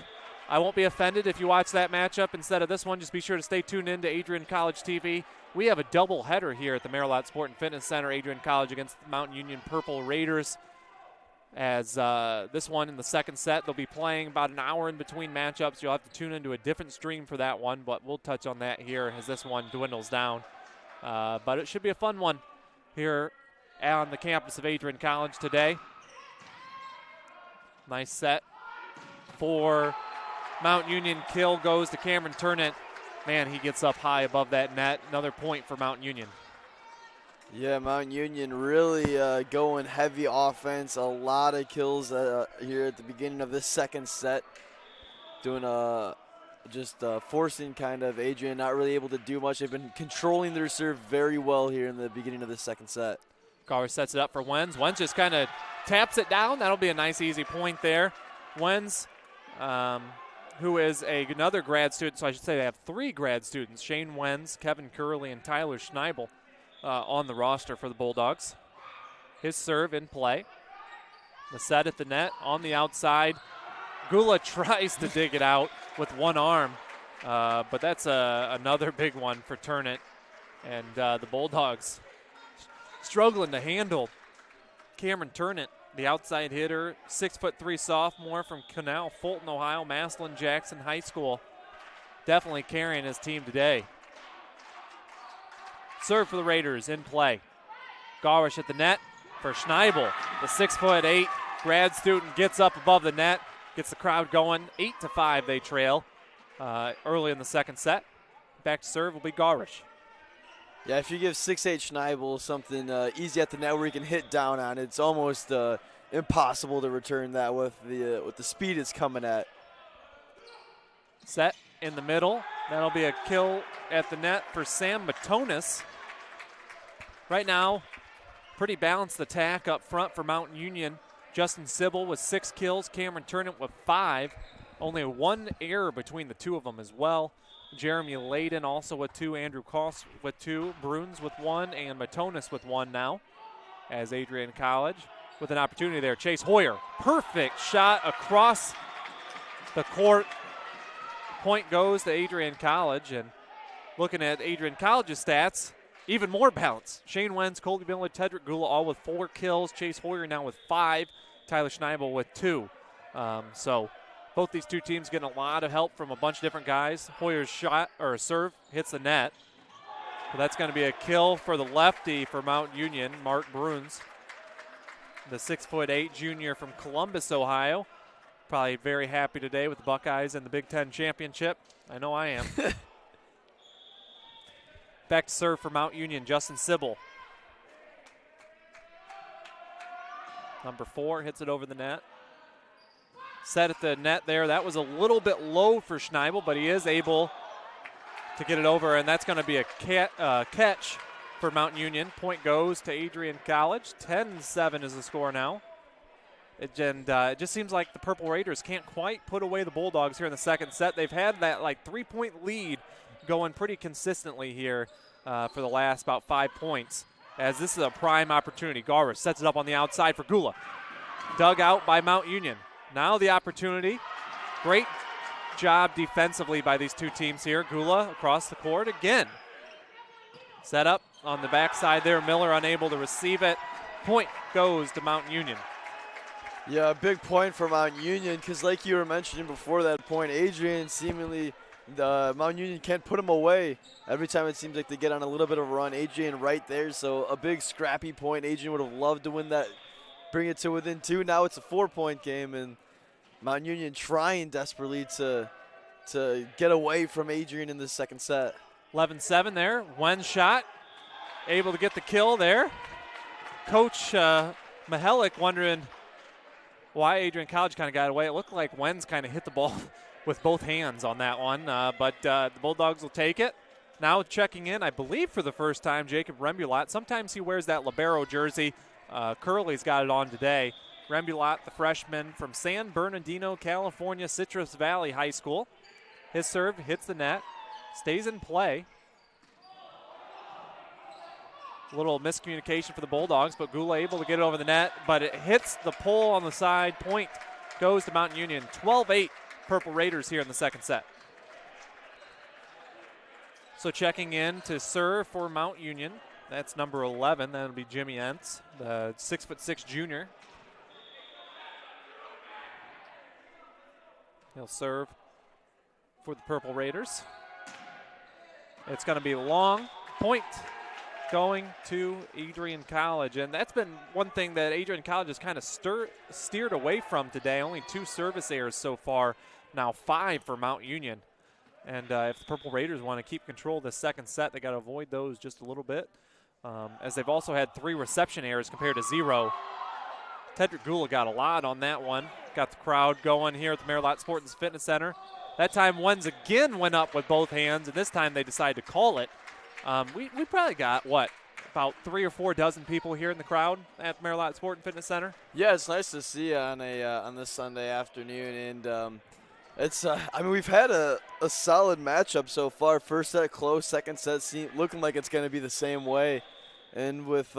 I won't be offended if you watch that matchup instead of this one. Just be sure to stay tuned in to Adrian College TV. We have a double header here at the Marilot Sport and Fitness Center. Adrian College against the Mount Union Purple Raiders. As this one in the second set, they'll be playing about an hour in between matchups. You'll have to tune into a different stream for that one, but we'll touch on that here as this one dwindles down. But it should be a fun one here on the campus of Adrian College today. Nice set for Mount Union kill goes to Cameron Turnant. Man, he gets up high above that net. Another point for Mount Union. Yeah, Mount Union really going heavy offense. A lot of kills here at the beginning of this second set. Doing forcing kind of Adrian, not really able to do much. They've been controlling their serve very well here in the beginning of the second set. Carver sets it up for Wenz. Wenz just kind of taps it down. That'll be a nice, easy point there. Wenz, who is another grad student, so I should say they have 3 grad students, Shane Wenz, Kevin Curley, and Tyler Schneibel on the roster for the Bulldogs. His serve in play. The set at the net on the outside. Gula tries to dig it out with one arm, but that's another big one for Turnant. And the Bulldogs struggling to handle Cameron Turnant, the outside hitter, 6'3" sophomore from Canal, Fulton, Ohio, Maslin Jackson High School. Definitely carrying his team today. Serve for the Raiders in play. Garish at the net for Schneibel. The 6'8" grad student gets up above the net, gets the crowd going. 8-5 they trail early in the second set. Back to serve will be Garish. Yeah, if you give 6'8" Schneibel something easy at the net where he can hit down on, it's almost impossible to return that with the speed it's coming at. Set in the middle. That'll be a kill at the net for Sam Matonis. Right now, pretty balanced attack up front for Mountain Union. Justin Sybil with 6 kills, Cameron Turnant with 5. Only 1 error between the two of them as well. Jeremy Layden also with 2, Andrew Koss with 2, Bruns with 1, and Matonis with 1 now. As Adrian College with an opportunity there. Chase Hoyer, perfect shot across the court. Point goes to Adrian College, and looking at Adrian College's stats, even more balance. Shane Wenz, Colby Miller, Tedrick Gula all with 4 kills. Chase Hoyer now with 5. Tyler Schneibel with 2. So both these two teams getting a lot of help from a bunch of different guys. Hoyer's shot or serve hits the net. So that's going to be a kill for the lefty for Mount Union, Mark Bruns, the 6'8" junior from Columbus, Ohio. Probably very happy today with the Buckeyes in the Big Ten Championship. I know I am. Back to serve for Mount Union, Justin Sybil. Number 4 hits it over the net. Set at the net there. That was a little bit low for Schneibel, but he is able to get it over, and that's going to be a catch for Mount Union. Point goes to Adrian College. 10-7 is the score now. It just seems like the Purple Raiders can't quite put away the Bulldogs here in the second set. They've had that 3-point lead going pretty consistently here for the last about 5 points, as this is a prime opportunity. Garish sets it up on the outside for Gula. Dug out by Mount Union. Now the opportunity. Great job defensively by these two teams here. Gula across the court again. Set up on the backside there. Miller unable to receive it. Point goes to Mount Union. Yeah, a big point for Mount Union because like you were mentioning before that point, Adrian seemingly Mount Union can't put him away. Every time it seems like they get on a little bit of a run, Adrian right there. So a big scrappy point. Adrian would have loved to win that, bring it to within 2. Now it's a 4-point game, and Mount Union trying desperately to get away from Adrian in the second set. 11-7 there. One shot. Able to get the kill there. Coach Mihalik wondering why Adrian College kind of got away. It looked like Wenz kind of hit the ball with both hands on that one, but the Bulldogs will take it. Now checking in, I believe for the first time, Jacob Rembulat. Sometimes he wears that libero jersey. Curley's got it on today. Rembulat, the freshman from San Bernardino, California, Citrus Valley High School. His serve hits the net, stays in play. A little miscommunication for the Bulldogs, but Gula able to get it over the net, but it hits the pole on the side. Point goes to Mountain Union. 12-8 Purple Raiders here in the second set. So checking in to serve for Mount Union. That's number 11. That'll be Jimmy Entz, the 6'6" junior. He'll serve for the Purple Raiders. It's going to be long. Point going to Adrian College, and that's been one thing that Adrian College has kind of steered away from today. Only 2 service errors so far now 5 for Mount Union. And if the Purple Raiders want to keep control of the second set, they got to avoid those just a little bit, as they've also had 3 reception errors compared to 0. Tedrick Gula got a lot on that one. Got the crowd going here at the Merrilat Sports and Fitness Center. That time Wenz again went up with both hands, and this time they decided to call it. We probably got, about 3 or 4 dozen people here in the crowd at the Merrilat Sport and Fitness Center. Yeah, it's nice to see on this Sunday afternoon, and it's we've had a solid matchup so far. First set close, second set looking like it's going to be the same way, and with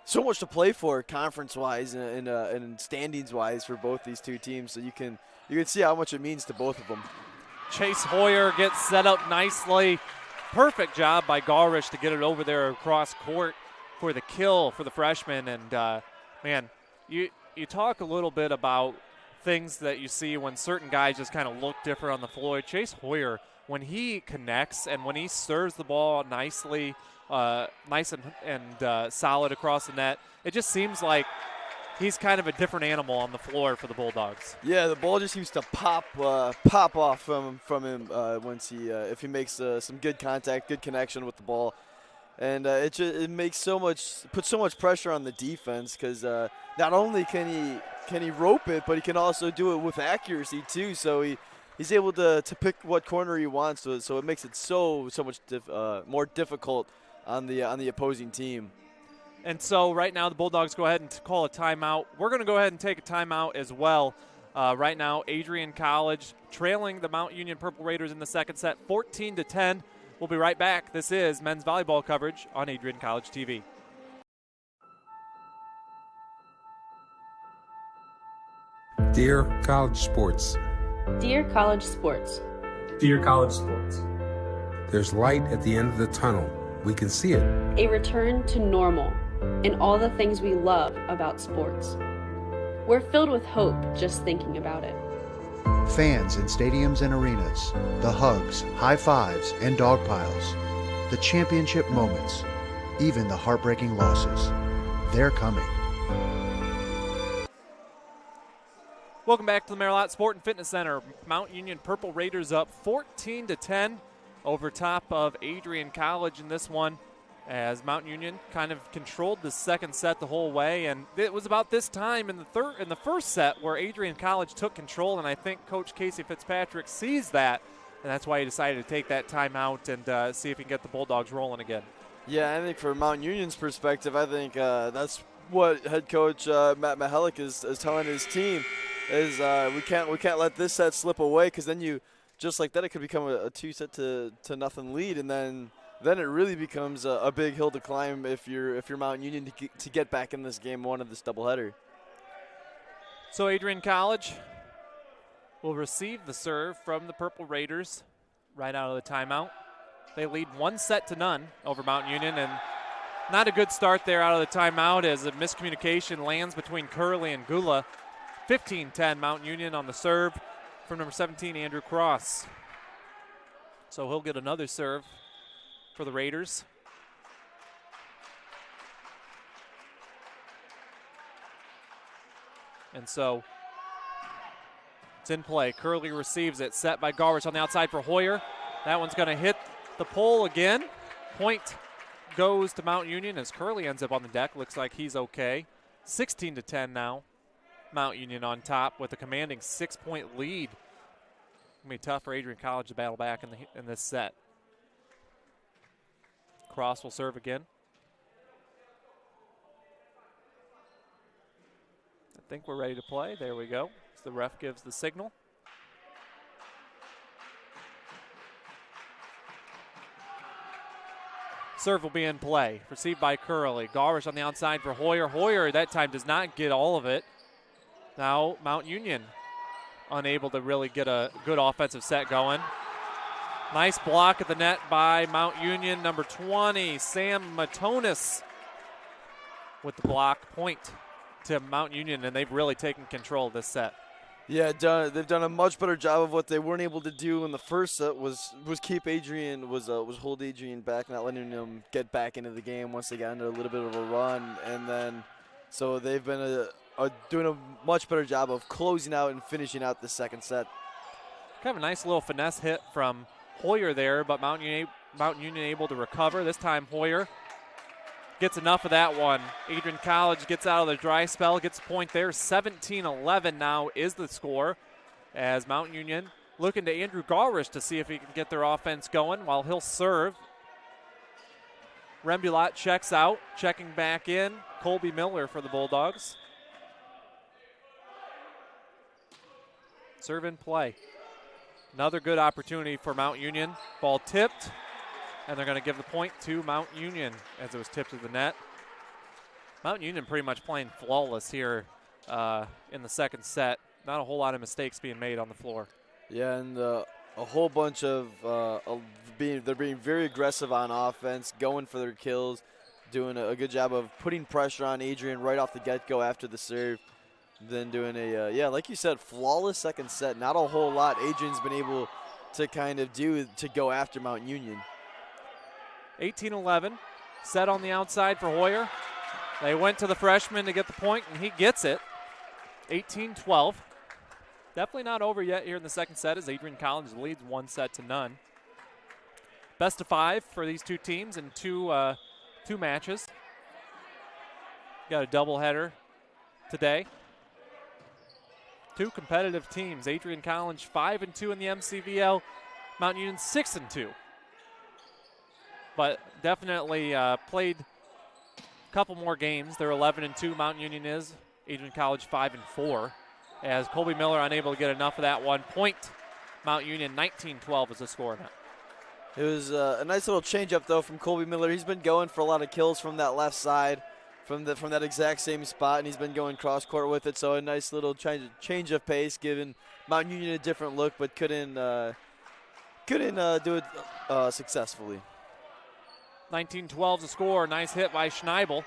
so much to play for conference-wise and standings-wise for both these two teams, so you can see how much it means to both of them. Chase Hoyer gets set up nicely. Perfect job by Garish to get it over there across court for the kill for the freshman. And, man, you talk a little bit about things that you see when certain guys just kind of look different on the floor. Chase Hoyer, when he connects and when he serves the ball nicely, nice and solid across the net, it just seems like he's kind of a different animal on the floor for the Bulldogs. Yeah, the ball just seems to pop off from him once if he makes some good contact, good connection with the ball, and it makes puts so much pressure on the defense, because not only can he rope it, but he can also do it with accuracy too. So he's able to pick what corner he wants, so it makes it so much more difficult on the opposing team. And so right now the Bulldogs go ahead and call a timeout. We're going to go ahead and take a timeout as well. Right now, Adrian College trailing the Mount Union Purple Raiders in the second set, 14-10. We'll be right back. This is men's volleyball coverage on Adrian College TV. Dear College Sports. Dear College Sports. Dear College Sports. There's light at the end of the tunnel. We can see it. A return to normal and all the things we love about sports. We're filled with hope just thinking about it. Fans in stadiums and arenas, the hugs, high fives, and dog piles, the championship moments, even the heartbreaking losses. They're coming. Welcome back to the Merrilat Sport and Fitness Center. Mount Union Purple Raiders up 14-10 over top of Adrian College in this one, as Mount Union kind of controlled the second set the whole way. And it was about this time in the first set where Adrian College took control, and I think Coach Casey Fitzpatrick sees that, and that's why he decided to take that timeout and see if he can get the Bulldogs rolling again. Yeah, I think from Mount Union's perspective, I think that's what head coach Matt Mihalik is telling his team is we can't let this set slip away, because then you just like that it could become a 2-set to nothing lead, and then it really becomes a big hill to climb if you're Mount Union to get back in this game one of this doubleheader. So Adrian College will receive the serve from the Purple Raiders right out of the timeout. They lead 1-0 over Mount Union, and not a good start there out of the timeout as a miscommunication lands between Curley and Gula. 15-10 Mount Union on the serve from number 17, Andrew Cross. So he'll get another serve for the Raiders. And so it's in play. Curley receives it, set by Garwich on the outside for Hoyer. That one's going to hit the pole again. Point goes to Mount Union as Curley ends up on the deck. Looks like he's okay. 16-10 now. Mount Union on top with a commanding 6-point lead. It's going to be tough for Adrian College to battle back in this set. Cross will serve again. I think we're ready to play. There we go. As the ref gives the signal. Serve will be in play. Received by Curley. Garish on the outside for Hoyer. Hoyer that time does not get all of it. Now Mount Union unable to really get a good offensive set going. Nice block at the net by Mount Union. Number 20, Sam Matonis with the block. Point to Mount Union, and they've really taken control of this set. Yeah, they've done a much better job of what they weren't able to do in the first set was keep Adrian, was hold Adrian back, not letting him get back into the game once they got into a little bit of a run. And then, so they've been doing a much better job of closing out and finishing out the second set. Kind of a nice little finesse hit from Hoyer there, but Mount Union able to recover. This time Hoyer gets enough of that one. Adrian College gets out of the dry spell, gets a point there. 17-11 now is the score as Mount Union looking to Andrew Garish to see if he can get their offense going while he'll serve. Rembulat checks out, checking back in. Colby Miller for the Bulldogs. Serve in play. Another good opportunity for Mount Union. Ball tipped, and they're going to give the point to Mount Union as it was tipped to the net. Mount Union pretty much playing flawless here in the second set. Not a whole lot of mistakes being made on the floor. Yeah, and a whole bunch of they're being very aggressive on offense, going for their kills, doing a good job of putting pressure on Adrian right off the get-go after the serve. Then doing a, like you said, flawless second set. Not a whole lot Adrian's been able to kind of do to go after Mount Union. 18-11, set on the outside for Hoyer. They went to the freshman to get the point, and he gets it. 18-12. Definitely not over yet here in the second set as Adrian College leads 1-0. Best of 5 for these two teams in two matches. Got a doubleheader today. Two competitive teams. Adrian College 5-2 in the MCVL. Mount Union 6-2. But definitely played a couple more games. They're 11-2. Mount Union is. Adrian College 5-4. As Colby Miller unable to get enough of that one. Point Mount Union 19-12 is the score now. It was a nice little change-up, though, from Colby Miller. He's been going for a lot of kills from that left side, from that exact same spot, and he's been going cross-court with it. So a nice little change of pace, giving Mount Union a different look, but couldn't do it successfully. 19-12 the score. Nice hit by Schneibel.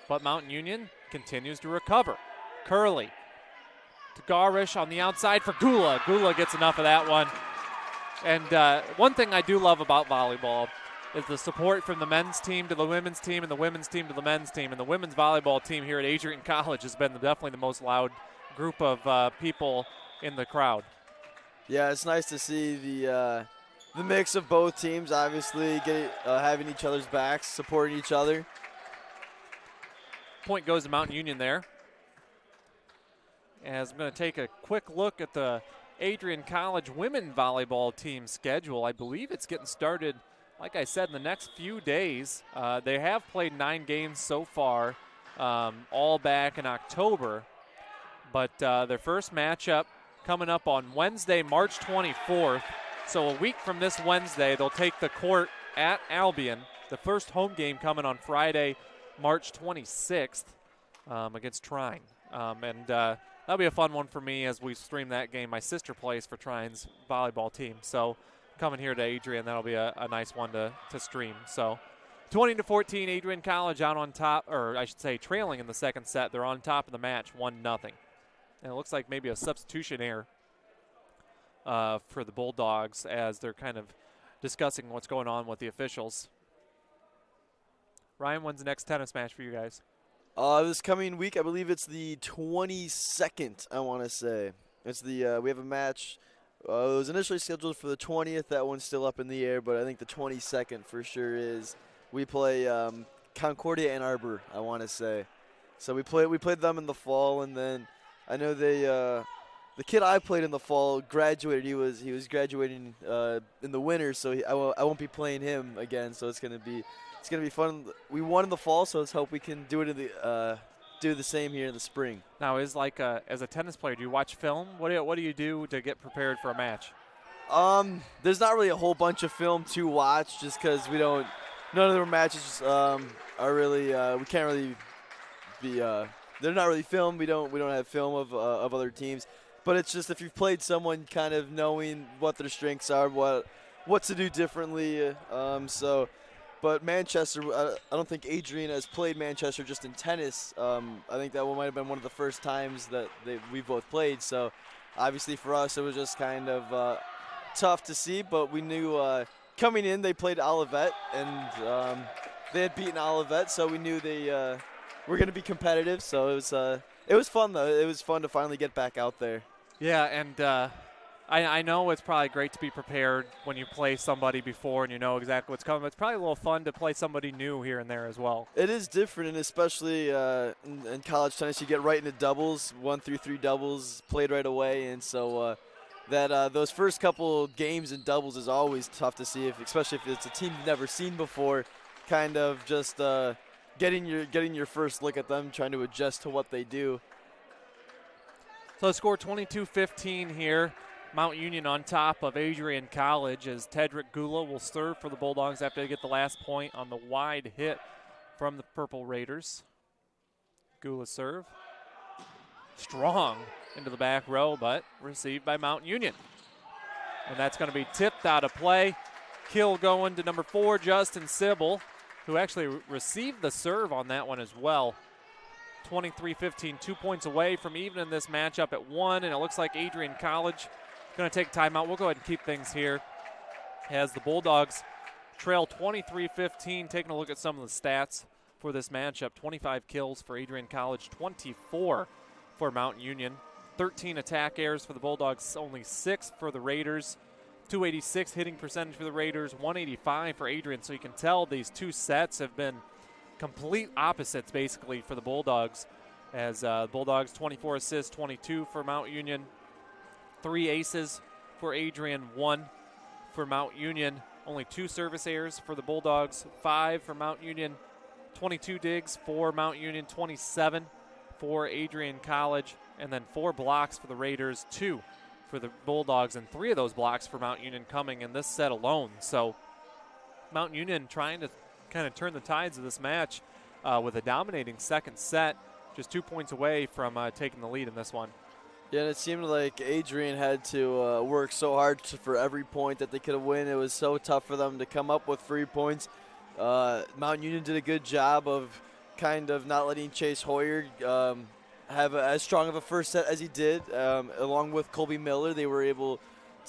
But Mount Union continues to recover. Curley to Garish on the outside for Gula. Gula gets enough of that one. And one thing I do love about volleyball is the support from the men's team to the women's team and the women's team to the men's team. And the women's volleyball team here at Adrian College has been definitely the most loud group of people in the crowd. Yeah, it's nice to see the mix of both teams, obviously having each other's backs, supporting each other. Point goes to Mount Union there. As I'm going to take a quick look at the Adrian College women volleyball team schedule. I believe it's getting started, like I said, in the next few days. They have played 9 games so far, all back in October. But their first matchup coming up on Wednesday, March 24th. So a week from this Wednesday, they'll take the court at Albion. The first home game coming on Friday, March 26th against Trine. That'll be a fun one for me as we stream that game. My sister plays for Trine's volleyball team. So coming here to Adrian, that'll be a nice one to stream. So 20-14, Adrian College out on top, or I should say trailing in the second set. They're on top of the match, 1-0. And it looks like maybe a substitution error for the Bulldogs as they're kind of discussing what's going on with the officials. Ryan, when's the next tennis match for you guys? This coming week, I believe it's the 22nd, I want to say. It's the we have a match. It was initially scheduled for the 20th. That one's still up in the air, but I think the 22nd for sure is. We play Concordia Ann Arbor, I want to say. So we played them in the fall, and then I know the kid I played in the fall graduated. He was graduating in the winter, so I won't be playing him again. So it's gonna be fun. We won in the fall, so let's hope we can do it do the same here in the spring. Now, as a tennis player, do you watch film? What do you do to get prepared for a match? There's not really a whole bunch of film to watch, just because none of our matches are really we can't really be they're not really filmed. We don't have film of other teams, but it's just if you've played someone, kind of knowing what their strengths are, what to do differently. But Manchester, I don't think Adrian has played Manchester just in tennis. I think that one might have been one of the first times that we've both played. So obviously for us, it was just kind of tough to see. But we knew coming in, they played Olivet, and they had beaten Olivet, so we knew they were going to be competitive. So it was fun, though. It was fun to finally get back out there. Yeah, and I know it's probably great to be prepared when you play somebody before and you know exactly what's coming. But it's probably a little fun to play somebody new here and there as well. It is different, and especially in college tennis, you get right into doubles, 1 through 3 doubles played right away, and so those first couple games in doubles is always tough to see, especially if it's a team you've never seen before. Kind of just getting your first look at them, trying to adjust to what they do. So the score 22-15 here. Mount Union on top of Adrian College as Tedrick Gula will serve for the Bulldogs after they get the last point on the wide hit from the Purple Raiders. Gula serve. Strong into the back row, but received by Mount Union. And that's going to be tipped out of play. Kill going to number 4, Justin Sybil, who actually received the serve on that one as well. 23-15, 2 points away from even in this matchup at 1, and it looks like Adrian College going to take timeout. We'll go ahead and keep things here as the Bulldogs trail 23-15. Taking a look at some of the stats for this matchup. 25 kills for Adrian College, 24 for Mount Union. 13 attack errors for the Bulldogs, only 6 for the Raiders. 286 hitting percentage for the Raiders, 185 for Adrian. So you can tell these two sets have been complete opposites basically for the Bulldogs, as Bulldogs 24 assists, 22 for Mount Union. 3 aces for Adrian, 1 for Mount Union. Only 2 service errors for the Bulldogs, 5 for Mount Union. 22 digs for Mount Union, 27 for Adrian College, and then 4 blocks for the Raiders, 2 for the Bulldogs, and 3 of those blocks for Mount Union coming in this set alone. So Mount Union trying to kind of turn the tides of this match with a dominating second set, just 2 points away from taking the lead in this one. Yeah, and it seemed like Adrian had to work so hard for every point that they could have win. It was so tough for them to come up with free points. Mount Union did a good job of kind of not letting Chase Hoyer have as strong of a first set as he did. Along with Colby Miller, they were able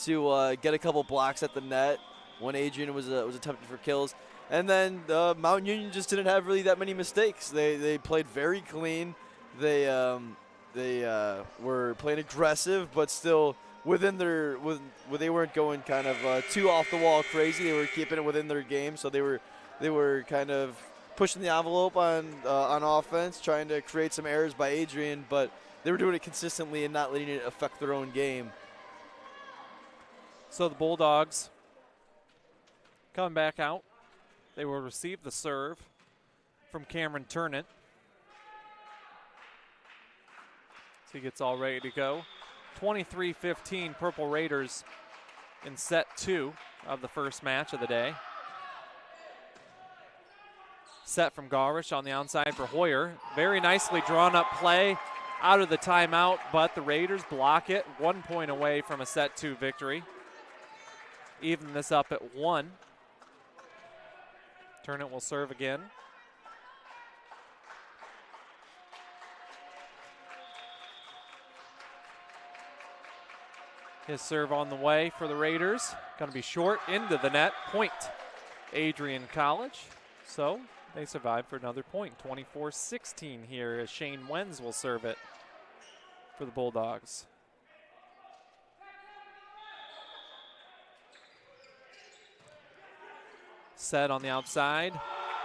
to get a couple blocks at the net when Adrian was attempting for kills. And then Mount Union just didn't have really that many mistakes. They played very clean. They were playing aggressive, but still within their they weren't going kind of too off the wall crazy. They were keeping it within their game, so they were kind of pushing the envelope on offense, trying to create some errors by Adrian, but they were doing it consistently and not letting it affect their own game. So the Bulldogs coming back out. They will receive the serve from Cameron Turnant. So he gets all ready to go. 23-15 Purple Raiders in set 2 of the first match of the day. Set from Garish on the outside for Hoyer. Very nicely drawn up play out of the timeout, but the Raiders block it. 1 point away from a set 2 victory. Even this up at 1. Turnant will serve again. His serve on the way for the Raiders. Going to be short into the net. Point Adrian College. So they survive for another point. 24-16 here as Shane Wenz will serve it for the Bulldogs. Set on the outside.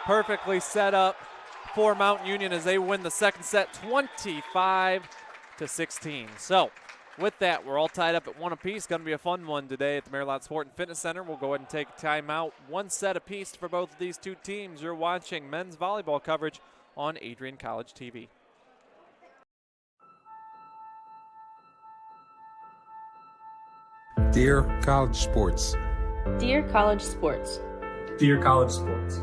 Perfectly set up for Mount Union as they win the second set 25-16. So with that, we're all tied up at 1 apiece. Going to be a fun one today at the Marriott Sport and Fitness Center. We'll go ahead and take a timeout. 1 set apiece for both of these two teams. You're watching men's volleyball coverage on Adrian College TV. Dear College Sports. Dear College Sports. Dear College Sports.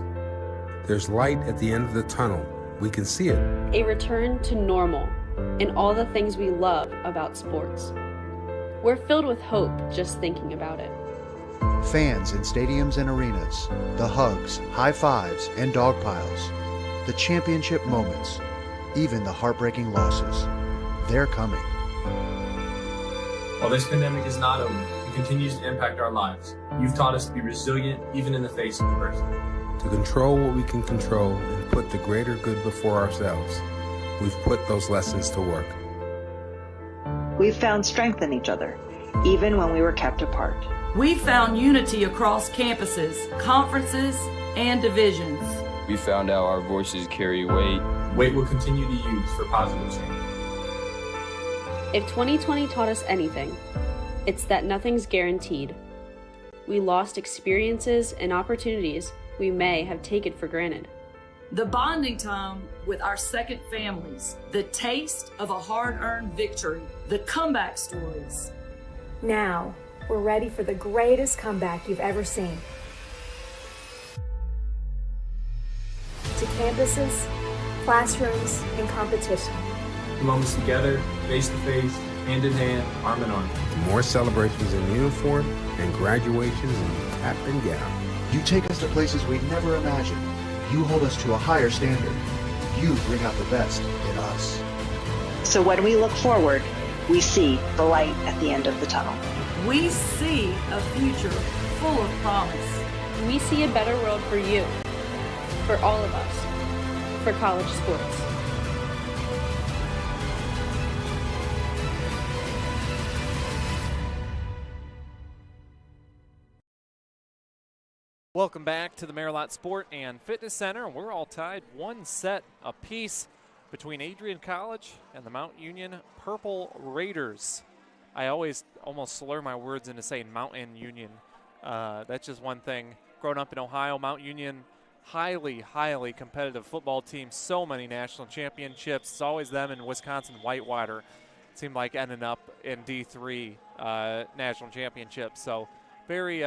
There's light at the end of the tunnel. We can see it. A return to normal and all the things we love about sports. We're filled with hope just thinking about it. Fans in stadiums and arenas, the hugs, high fives, and dog piles, the championship moments, even the heartbreaking losses. They're coming. While this pandemic is not over, it continues to impact our lives. You've taught us to be resilient even in the face of adversity. To control what we can control and put the greater good before ourselves, we've put those lessons to work. We've found strength in each other, even when we were kept apart. We found unity across campuses, conferences, and divisions. We found out our voices carry weight. Weight will continue to use for positive change. If 2020 taught us anything, it's that nothing's guaranteed. We lost experiences and opportunities we may have taken for granted. The bonding time with our second families, the taste of a hard-earned victory, the comeback stories. Now, we're ready for the greatest comeback you've ever seen. To campuses, classrooms, and competition. The moments together, face-to-face, hand-in-hand, arm-in-arm. More celebrations in uniform and graduations in cap and gown. You take us to places we never imagined. You hold us to a higher standard. You bring out the best in us. So when we look forward, we see the light at the end of the tunnel. We see a future full of promise. We see a better world for you, for all of us, for college sports. Welcome back to the Merrilat Sport and Fitness Center. We're all tied 1 set apiece between Adrian College and the Mount Union Purple Raiders. I always almost slur my words into saying Mountain Union. That's just one thing. Growing up in Ohio, Mount Union, highly, highly competitive football team. So many national championships. It's always them and Wisconsin Whitewater. It seemed like ending up in D3 national championships. So very,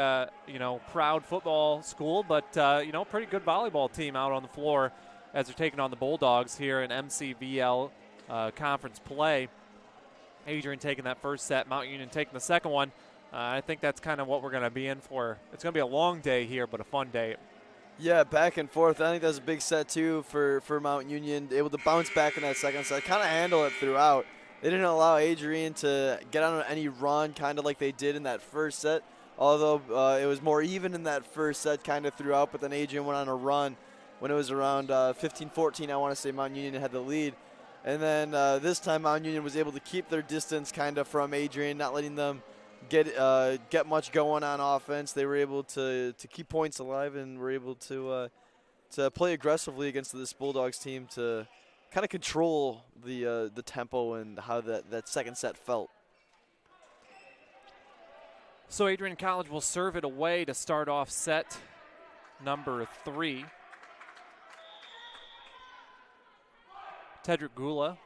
proud football school, but, pretty good volleyball team out on the floor as they're taking on the Bulldogs here in MCVL conference play. Adrian taking that first set, Mount Union taking the second one. I think that's kind of what we're going to be in for. It's going to be a long day here, but a fun day. Yeah, back and forth. I think that's a big set, too, for Mount Union. Able to bounce back in that second set, kind of handle it throughout. They didn't allow Adrian to get on any run, kind of like they did in that first set. Although it was more even in that first set kind of throughout, but then Adrian went on a run when it was around 15-14. I want to say Mount Union had the lead. And then this time Mount Union was able to keep their distance kind of from Adrian, not letting them get much going on offense. They were able to keep points alive and were able to play aggressively against this Bulldogs team to kind of control the tempo and how that second set felt. So Adrian College will serve it away to start off set number 3. Tedrick Gula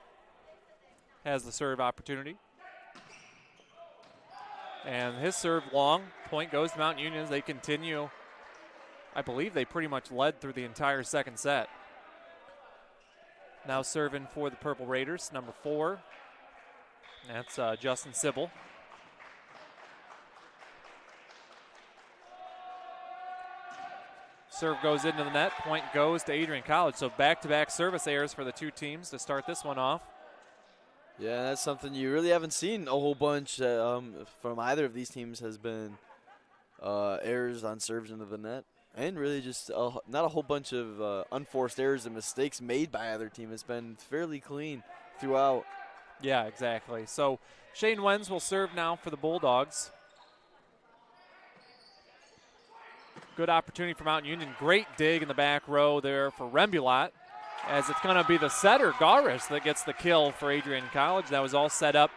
has the serve opportunity. And his serve long. Point goes to Mount Union as they continue. I believe they pretty much led through the entire second set. Now serving for the Purple Raiders, number 4. That's Justin Sybil. Serve goes into the net. Point goes to Adrian College. So back-to-back service errors for the two teams to start this one off. Yeah, that's something you really haven't seen a whole bunch from either of these teams has been errors on serves into the net. And really just not a whole bunch of unforced errors and mistakes made by either team. It's been fairly clean throughout. Yeah, exactly. So Shane Wenz will serve now for the Bulldogs. Good opportunity for Mount Union. Great dig in the back row there for Rembulat, as it's going to be the setter, Garis, that gets the kill for Adrian College. That was all set up.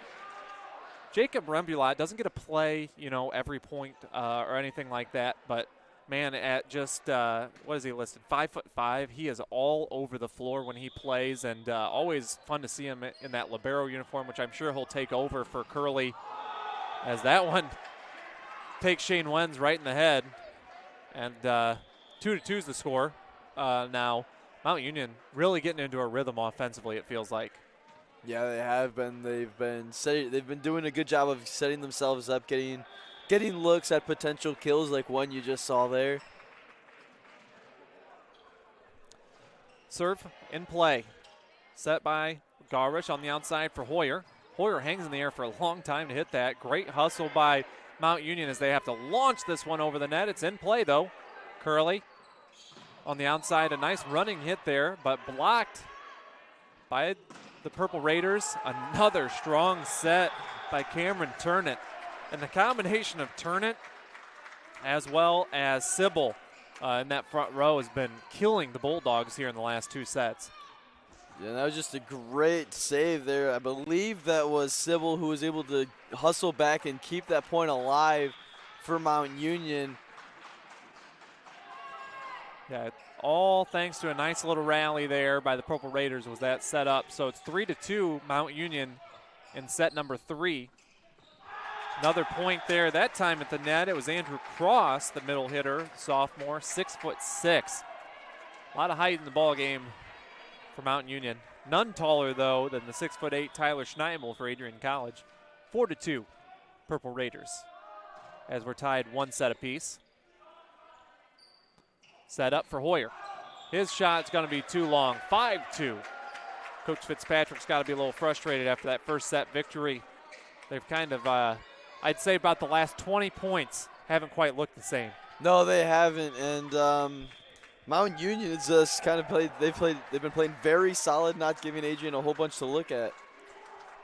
Jacob Rembulat doesn't get to play, every point or anything like that, but man, at just, what is he listed, 5'5", he is all over the floor when he plays, and always fun to see him in that libero uniform, which I'm sure he'll take over for Curley, as that one takes Shane Wenz right in the head. And 2-2 is the score now. Mount Union really getting into a rhythm offensively, it feels like. Yeah, they have been. They've been doing a good job of setting themselves up, getting looks at potential kills like one you just saw there. Serve in play. Set by Garish on the outside for Hoyer. Hoyer hangs in the air for a long time to hit that. Great hustle by Mount Union as they have to launch this one over the net. It's in play, though. Curley on the outside. A nice running hit there, but blocked by the Purple Raiders. Another strong set by Cameron Turnett. And the combination of Turnant as well as Sybil in that front row has been killing the Bulldogs here in the last 2 sets. Yeah, that was just a great save there. I believe that was Sybil who was able to hustle back and keep that point alive for Mount Union. Yeah, all thanks to a nice little rally there by the Purple Raiders was that set up. So it's 3-2 Mount Union in set number 3. Another point there, that time at the net. It was Andrew Cross, the middle hitter, sophomore, 6'6". A lot of height in the ball game for Mount Union. None taller, though, than the 6'8" Tyler Schneimel for Adrian College. 4-2 Purple Raiders as we're tied 1 set apiece. Set up for Hoyer. His shot's going to be too long. 5-2. Coach Fitzpatrick's got to be a little frustrated after that first set victory. They've kind of, I'd say about the last 20 points haven't quite looked the same. No, they haven't. And Mount Union is just kind of they've been playing very solid, not giving Adrian a whole bunch to look at.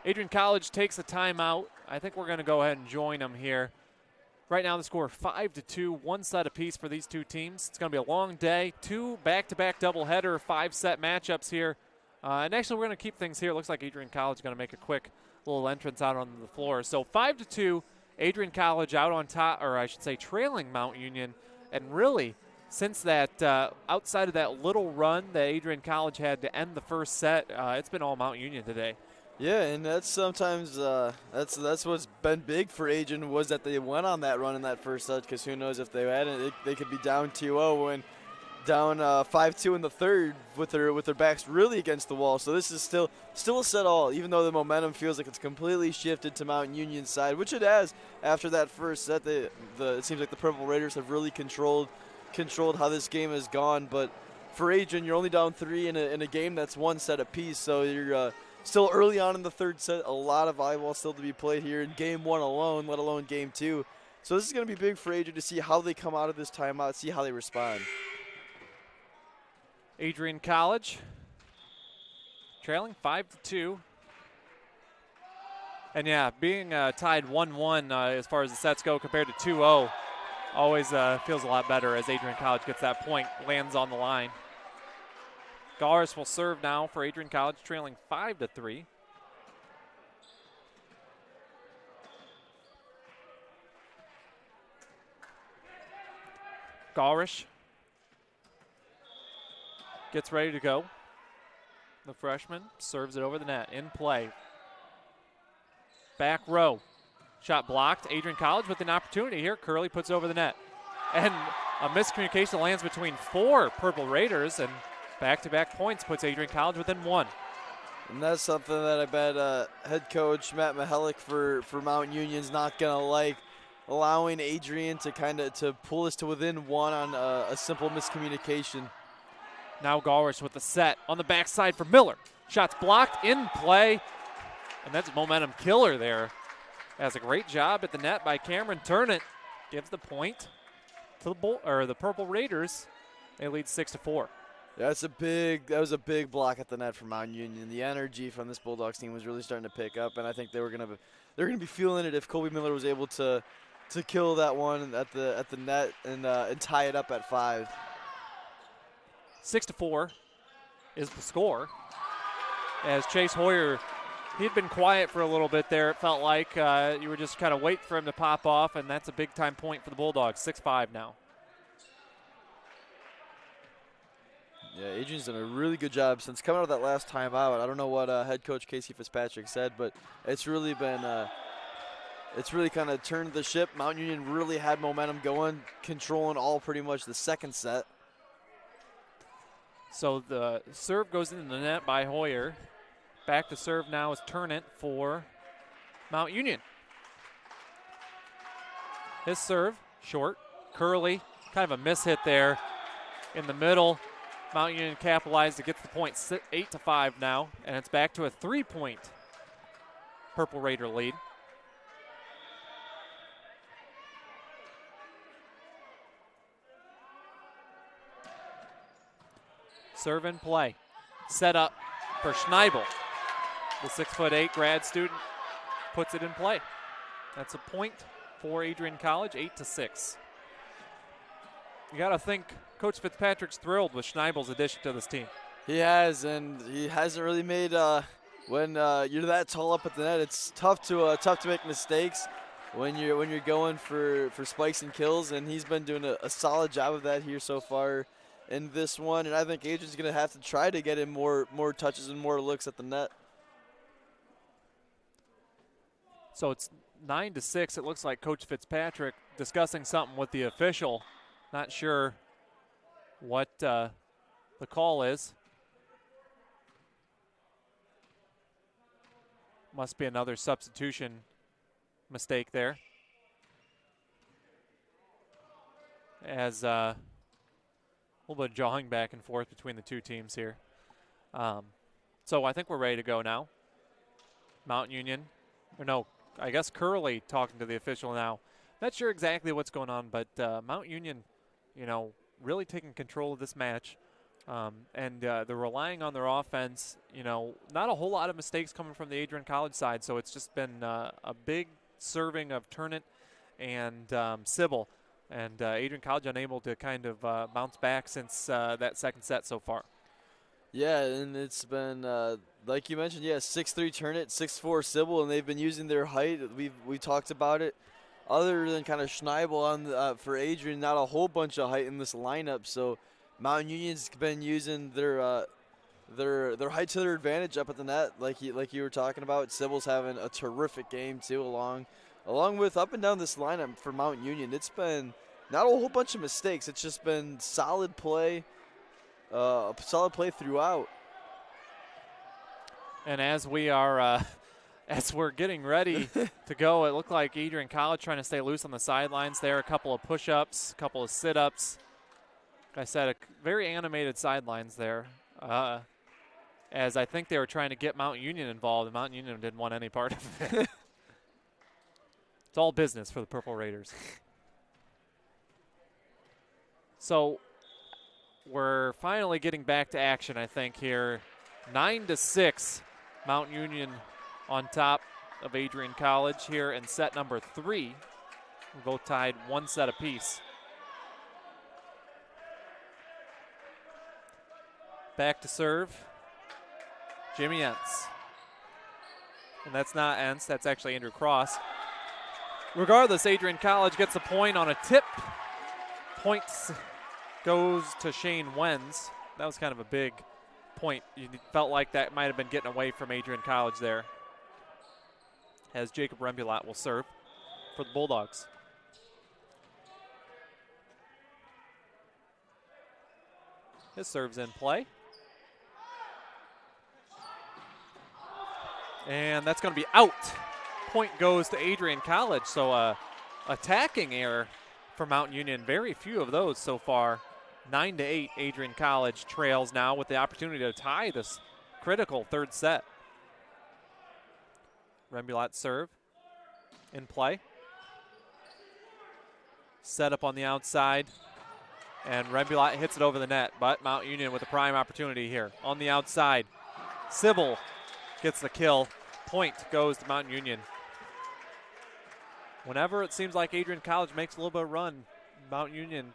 Adrian College takes a timeout. I think we're going to go ahead and join them here. Right now the score 5-2, 1 set apiece for these 2 teams. It's going to be a long day. 2 back-to-back doubleheader, 5-set matchups here. And actually we're going to keep things here. It looks like Adrian College is going to make a quick little entrance out on the floor. So 5-2, Adrian College out on top, or I should say trailing Mount Union. And really, since that outside of that little run that Adrian College had to end the first set, it's been all Mount Union today. Yeah, and that's sometimes that's what's been big for Adrian was that they went on that run in that first set, because who knows if they hadn't, they could be down 2-0 and down 5-2 in the third with their backs really against the wall. So this is still a set all, even though the momentum feels like it's completely shifted to Mount Union's side, which it has after that first set. It seems like the Purple Raiders have really controlled how this game has gone. But for Adrian, you're only down 3 in a game that's 1 set apiece, so you're still early on in the third set. A lot of volleyball still to be played here in game 1 alone, let alone game 2. So this is going to be big for Adrian to see how they come out of this timeout, see how they respond. Adrian College trailing 5-2. And yeah, being tied 1-1 as far as the sets go compared to 2-0 always feels a lot better as Adrian College gets that point, lands on the line. Gars will serve now for Adrian College, trailing 5-3. Garish gets ready to go. The freshman serves it over the net. In play. Back row. Shot blocked. Adrian College with an opportunity here. Curley puts it over the net. And a miscommunication lands between 4 Purple Raiders, and back-to-back points puts Adrian College within 1. And that's something that I bet head coach Matt Mihalik for Mount Union's not going to like, allowing Adrian to pull us to within 1 on a simple miscommunication. Now Garish with the set on the backside for Miller. Shots blocked, in play, and that's a momentum killer there. Has a great job at the net by Cameron Turnant. Gives the point to the Purple Raiders. They lead 6-4. Yeah, that was a big block at the net for Mount Union. The energy from this Bulldogs team was really starting to pick up, and I think they're gonna be feeling it if Colby Miller was able to kill that one at the net and tie it up at 5. 6-4 is the score. As Chase Hoyer, he'd been quiet for a little bit there. It felt like you were just kind of waiting for him to pop off, and that's a big-time point for the Bulldogs. 6-5 now. Yeah, Adrian's done a really good job since coming out of that last timeout. I don't know what head coach Casey Fitzpatrick said, but it's really been it's really kind of turned the ship. Mount Union really had momentum going, controlling all pretty much the second set. So the serve goes into the net by Hoyer. Back to serve now is Turnant for Mount Union. His serve, short. Curley, kind of a mishit there in the middle. Mount Union capitalized to get the point, 8-5 now, and it's back to a 3-point Purple Raider lead. Serve and play. Set up for Schneibel. The 6'8" grad student puts it in play. That's a point for Adrian College, 8-6. You got to think Coach Fitzpatrick's thrilled with Schneibel's addition to this team. He has, and he hasn't really made when you're that tall up at the net. It's tough to make mistakes when you're going for spikes and kills, and he's been doing a solid job of that here so far in this one. And I think Adrian's going to have to try to get him more touches and more looks at the net. So it's 9-6. It looks like Coach Fitzpatrick discussing something with the official. Not sure what the call is. Must be another substitution mistake there. As a little bit of jawing back and forth between the two teams here. So I think we're ready to go now. Mount Union, or no, I guess Curley talking to the official now. Not sure exactly what's going on, but Mount Union, really taking control of this match. And they're relying on their offense. Not a whole lot of mistakes coming from the Adrian College side, so it's just been a big serving of Turnit and Sybil. And Adrian College unable to kind of bounce back since that second set so far. Yeah, and it's been, like you mentioned, 6'3" Turnit, 6'4" Sybil, and they've been using their height. We talked about it. Other than kind of Schneibel for Adrian, not a whole bunch of height in this lineup, so Mount Union's been using their height to their advantage up at the net, like you were talking about. Sybil's having a terrific game too, along with up and down this lineup for Mount Union. It's been not a whole bunch of mistakes. It's just been solid play throughout. And as we are, as we're getting ready to go, it looked like Adrian College trying to stay loose on the sidelines there. A couple of push-ups, a couple of sit-ups. Like I said, very animated sidelines there, as I think they were trying to get Mount Union involved, and Mount Union didn't want any part of it. It's all business for the Purple Raiders. So we're finally getting back to action, I think, here. 9-6, Mount Union on top of Adrian College here in set number 3. We're both tied 1 set apiece. Back to serve, Jimmy Entz. And that's not Entz, that's actually Andrew Cross. Regardless, Adrian College gets a point on a tip. Points goes to Shane Wenz. That was kind of a big point. You felt like that might have been getting away from Adrian College there. As Jacob Rembulat will serve for the Bulldogs. His serve's in play. And that's going to be out. Point goes to Adrian College. So attacking error for Mount Union. Very few of those so far. 9-8, Adrian College trails now with the opportunity to tie this critical third set. Rembulat serve in play. Set up on the outside. And Rembulat hits it over the net, but Mount Union with a prime opportunity here on the outside. Sybil gets the kill. Point goes to Mount Union. Whenever it seems like Adrian College makes a little bit of run, Mount Union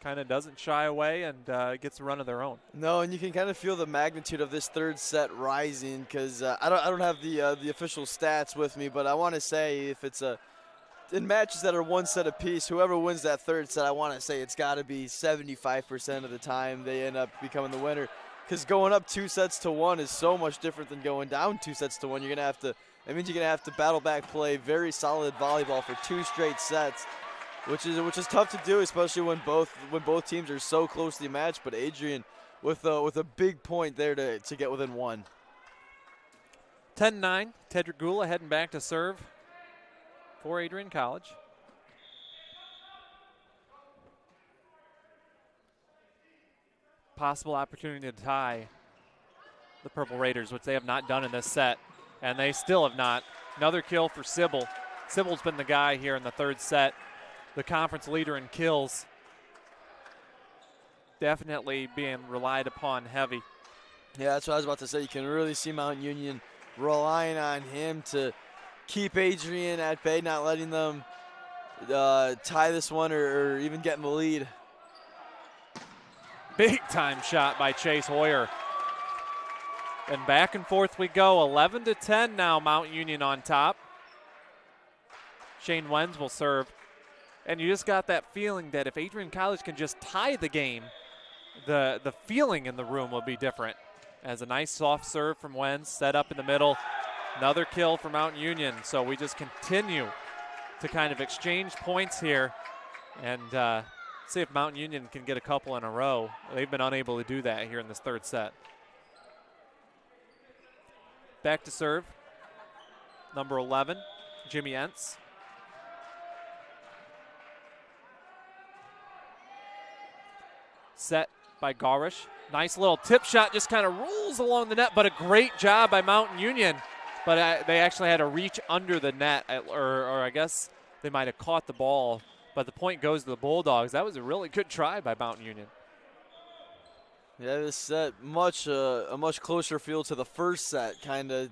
kind of doesn't shy away and gets a run of their own. No, and you can kind of feel the magnitude of this third set rising because I don't have the official stats with me, but I want to say if it's in matches that are 1 set apiece, whoever wins that third set, I want to say it's got to be 75% of the time they end up becoming the winner. Because going up 2-1 is so much different than going down 2-1. You're gonna have to. That means you're gonna have to battle back play very solid volleyball for 2 straight sets, which is tough to do, especially when both teams are so closely matched. But Adrian with a big point there to get within 1. 10-9. Tedrick Gula heading back to serve for Adrian College. Possible opportunity to tie the Purple Raiders, which they have not done in this set, and they still have not. Another kill for Sybil. Sybil's been the guy here in the third set, the conference leader in kills. Definitely being relied upon heavy. Yeah, that's what I was about to say. You can really see Mount Union relying on him to keep Adrian at bay, not letting them tie this one or even get in the lead. Big time shot by Chase Hoyer. And back and forth we go. 11-10 now, Mount Union on top. Shane Wenz will serve. And you just got that feeling that if Adrian College can just tie the game, the feeling in the room will be different. As a nice soft serve from Wenz, set up in the middle. Another kill for Mount Union. So we just continue to kind of exchange points here and see if Mount Union can get a couple in a row. They've been unable to do that here in this third set. Back to serve, number 11, Jimmy Entz. Set by Garish. Nice little tip shot, just kind of rolls along the net, but a great job by Mountain Union. But they actually had to reach under the net, or I guess they might have caught the ball, but the point goes to the Bulldogs. That was a really good try by Mountain Union. Yeah, this set a much closer feel to the first set, kind of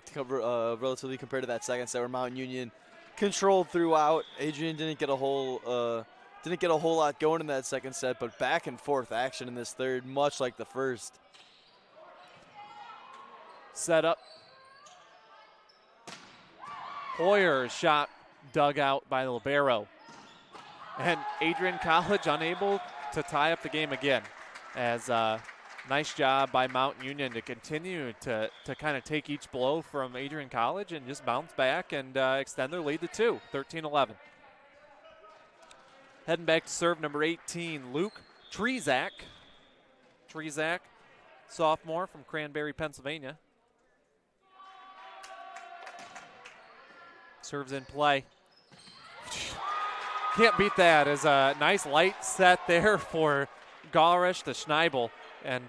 relatively compared to that second set where Mountain Union controlled throughout. Adrian didn't get a whole lot going in that second set, but back and forth action in this third, much like the first. Set up. Hoyer shot dug out by the libero. And Adrian College unable to tie up the game again. As nice job by Mountain Union to continue to kind of take each blow from Adrian College and just bounce back and extend their lead to 2, 13-11. Heading back to serve number 18, Luke Trezak. Trezak, sophomore from Cranberry, Pennsylvania. Serves in play. Can't beat that. As a nice light set there for Garish to Schneibel. And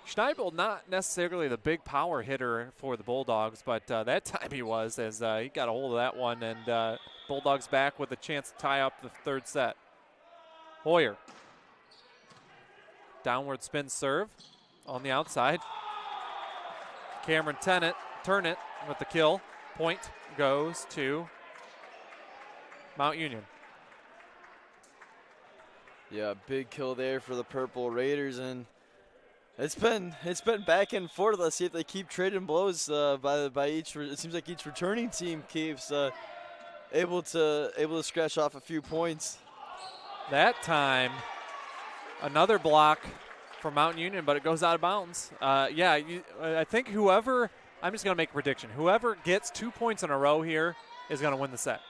Schneibel not necessarily the big power hitter for the Bulldogs, but that time he was, as he got a hold of that one. And Bulldogs back with a chance to tie up the third set. Hoyer. Downward spin serve on the outside. Cameron Turnit with the kill. Point goes to Mount Union. Yeah, big kill there for the Purple Raiders, and it's been back and forth. Let's see if they keep trading blows by each. It seems like each returning team keeps able to scratch off a few points. That time, another block for Mountain Union, but it goes out of bounds. I think whoever. I'm just going to make a prediction. Whoever gets 2 points in a row here is going to win the set.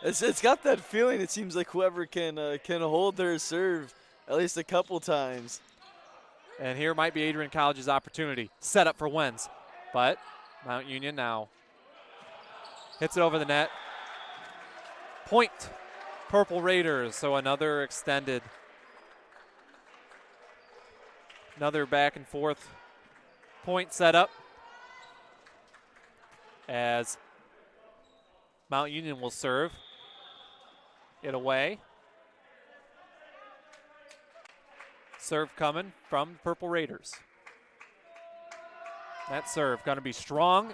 It's got that feeling. It seems like whoever can hold their serve at least a couple times. And here might be Adrian College's opportunity. Set up for Wenz. But Mount Union now hits it over the net. Point, Purple Raiders. So another extended. Another back and forth point set up. As Mount Union will serve it away. Serve coming from Purple Raiders. That serve going to be strong.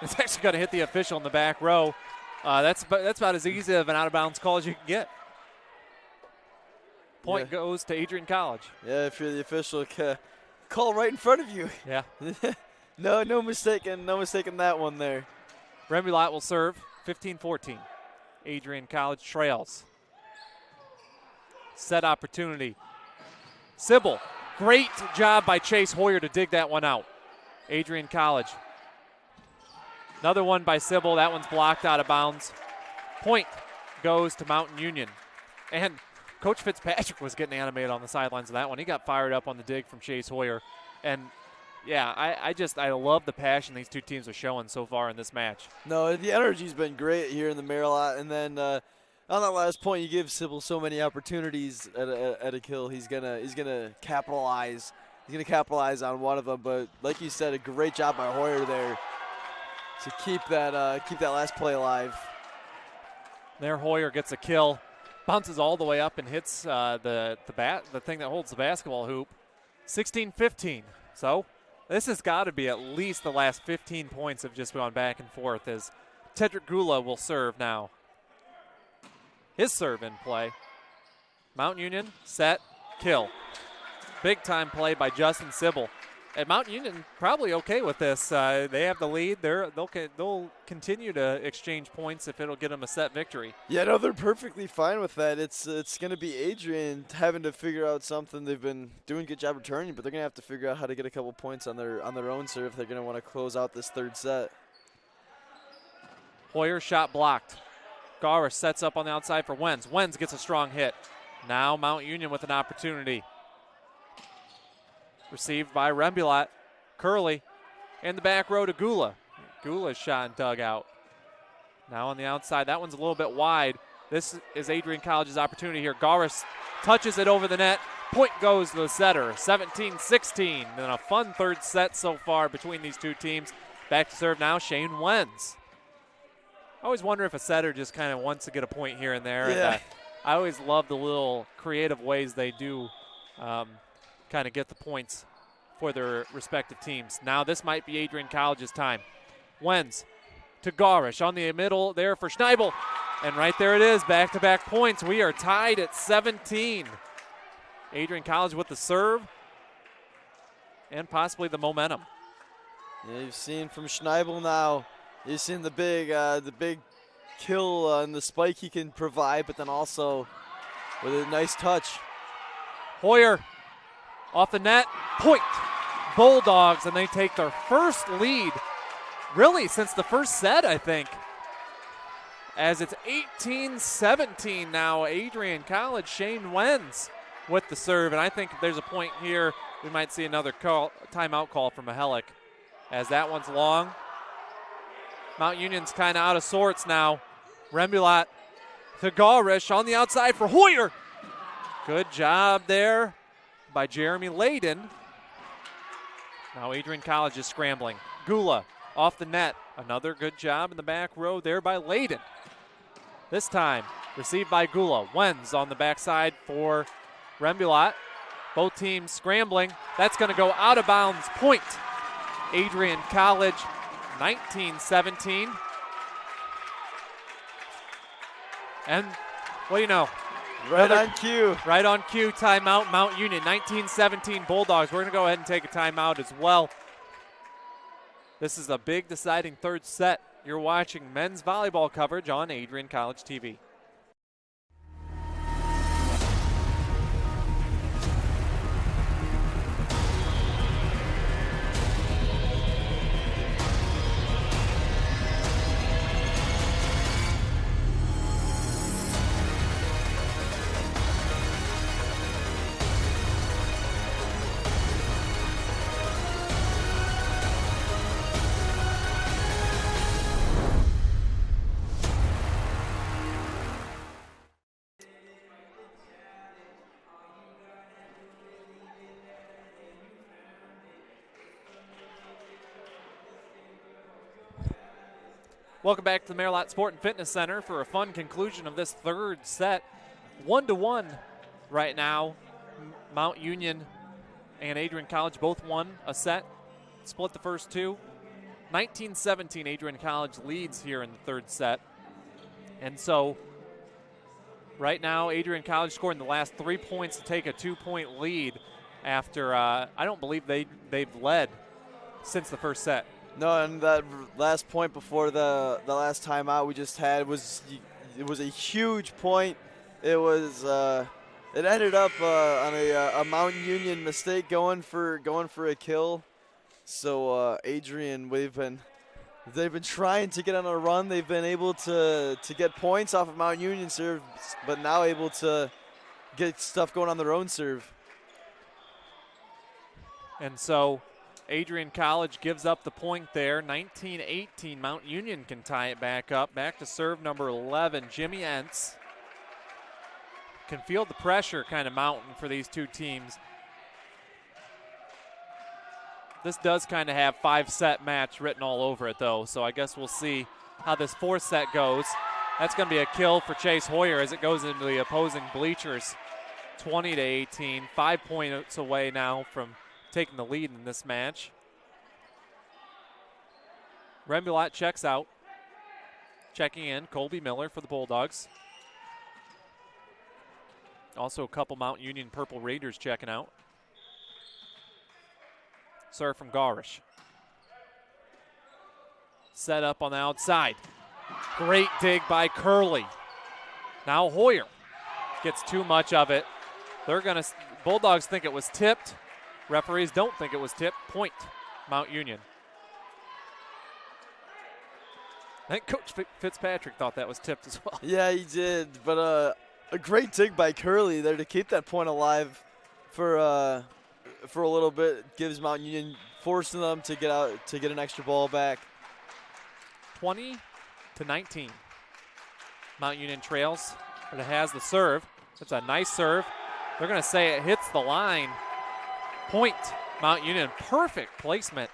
It's actually going to hit the official in the back row. That's about as easy of an out-of-bounds call as you can get. Point goes to Adrian College. Yeah, if you're the official, call right in front of you. Yeah. No mistaking that one there. Remulot will serve, 15-14. Adrian College trails. Set opportunity. Sybil, great job by Chase Hoyer to dig that one out. Adrian College. Another one by Sybil. That one's blocked out of bounds. Point goes to Mountain Union. And Coach Fitzpatrick was getting animated on the sidelines of that one. He got fired up on the dig from Chase Hoyer. And yeah, I love the passion these two teams are showing so far in this match. No, the energy's been great here in the Maryland. And then on that last point, you give Sybil so many opportunities at a kill. He's gonna capitalize. He's gonna capitalize on one of them. But like you said, a great job by Hoyer there to keep that last play alive. There, Hoyer gets a kill, bounces all the way up and hits the thing that holds the basketball hoop. 16-15. So this has got to be at least the last 15 points have just gone back and forth as Tedrick Gula will serve now. his serve in play. Mount Union, set, kill. Big time play by Justin Sybil. And Mount Union probably okay with this. They have the lead. They'll continue to exchange points if it'll get them a set victory. Yeah, no, they're perfectly fine with that. It's going to be Adrian having to figure out something. They've been doing a good job returning, but they're going to have to figure out how to get a couple points on their own serve if they're going to want to close out this third set. Hoyer shot blocked. Garish sets up on the outside for Wenz. Wenz gets a strong hit. Now Mount Union with an opportunity. Received by Rembulat. Curley in the back row to Gula. Gula's shot and dug out. Now on the outside, that one's a little bit wide. This is Adrian College's opportunity here. Garish touches it over the net. Point goes to the setter, 17-16. And a fun third set so far between these two teams. Back to serve now, Shane Wenz. I always wonder if a setter just kind of wants to get a point here and there. Yeah. And, I always love the little creative ways they do kind of get the points for their respective teams. Now this might be Adrian College's time. Wenz to Garish on the middle there for Schneibel. And right there it is, back-to-back points. We are tied at 17. Adrian College with the serve and possibly the momentum. Yeah, you've seen from Schneibel now. You've seen the big kill and the spike he can provide, but then also with a nice touch. Hoyer off the net, point. Bulldogs, and they take their first lead, really, since the first set, I think. As it's 18-17 now, Adrian College, Shane Wenz with the serve, and I think if there's a point here, we might see another timeout call from Mahalik, as that one's long. Mount Union's kind of out of sorts now. Rembulat to Garish on the outside for Hoyer. Good job there by Jeremy Layden. Now Adrian College is scrambling. Gula off the net. Another good job in the back row there by Layden. This time received by Gula. Wenz on the backside for Rembulat. Both teams scrambling. That's going to go out of bounds. Point. Adrian College, 19-17. And what do you know? Right on cue. Right on cue, timeout, Mount Union, 19-17 Bulldogs. We're going to go ahead and take a timeout as well. This is a big deciding third set. You're watching men's volleyball coverage on Adrian College TV. Welcome back to the Merrilat Sport and Fitness Center for a fun conclusion of this third set. 1-1 right now. Mount Union and Adrian College both won a set, split the first two. 19-17, Adrian College leads here in the third set. And so right now, Adrian College scoring the last 3 points to take a 2-point lead after I don't believe they've led since the first set. No, and that last point before the last timeout we just had was a huge point. It was it ended up on a Mountain Union mistake going for a kill. So Adrian, they've been trying to get on a run. They've been able to get points off of Mountain Union serve, but now able to get stuff going on their own serve. And so Adrian College gives up the point there. 19-18, Mount Union can tie it back up. Back to serve number 11, Jimmy Entz. Can feel the pressure kind of mounting for these two teams. This does kind of have 5-set match written all over it, though, so I guess we'll see how this 4th set goes. That's going to be a kill for Chase Hoyer as it goes into the opposing bleachers. 20-18, 5 points away now from taking the lead in this match. Rembulat checks out. Checking in, Colby Miller for the Bulldogs. Also a couple Mount Union Purple Raiders checking out. Serve from Garish. Set up on the outside. Great dig by Curley. Now Hoyer gets too much of it. Bulldogs think it was tipped. Referees don't think it was tipped. Point, Mount Union. I think Coach Fitzpatrick thought that was tipped as well. Yeah, he did. But a great dig by Curley there to keep that point alive for a little bit. Gives Mount Union, forcing them to get an extra ball back. 20-19. Mount Union trails, but it has the serve. It's a nice serve. They're going to say it hits the line. Point, Mount Union. Perfect placement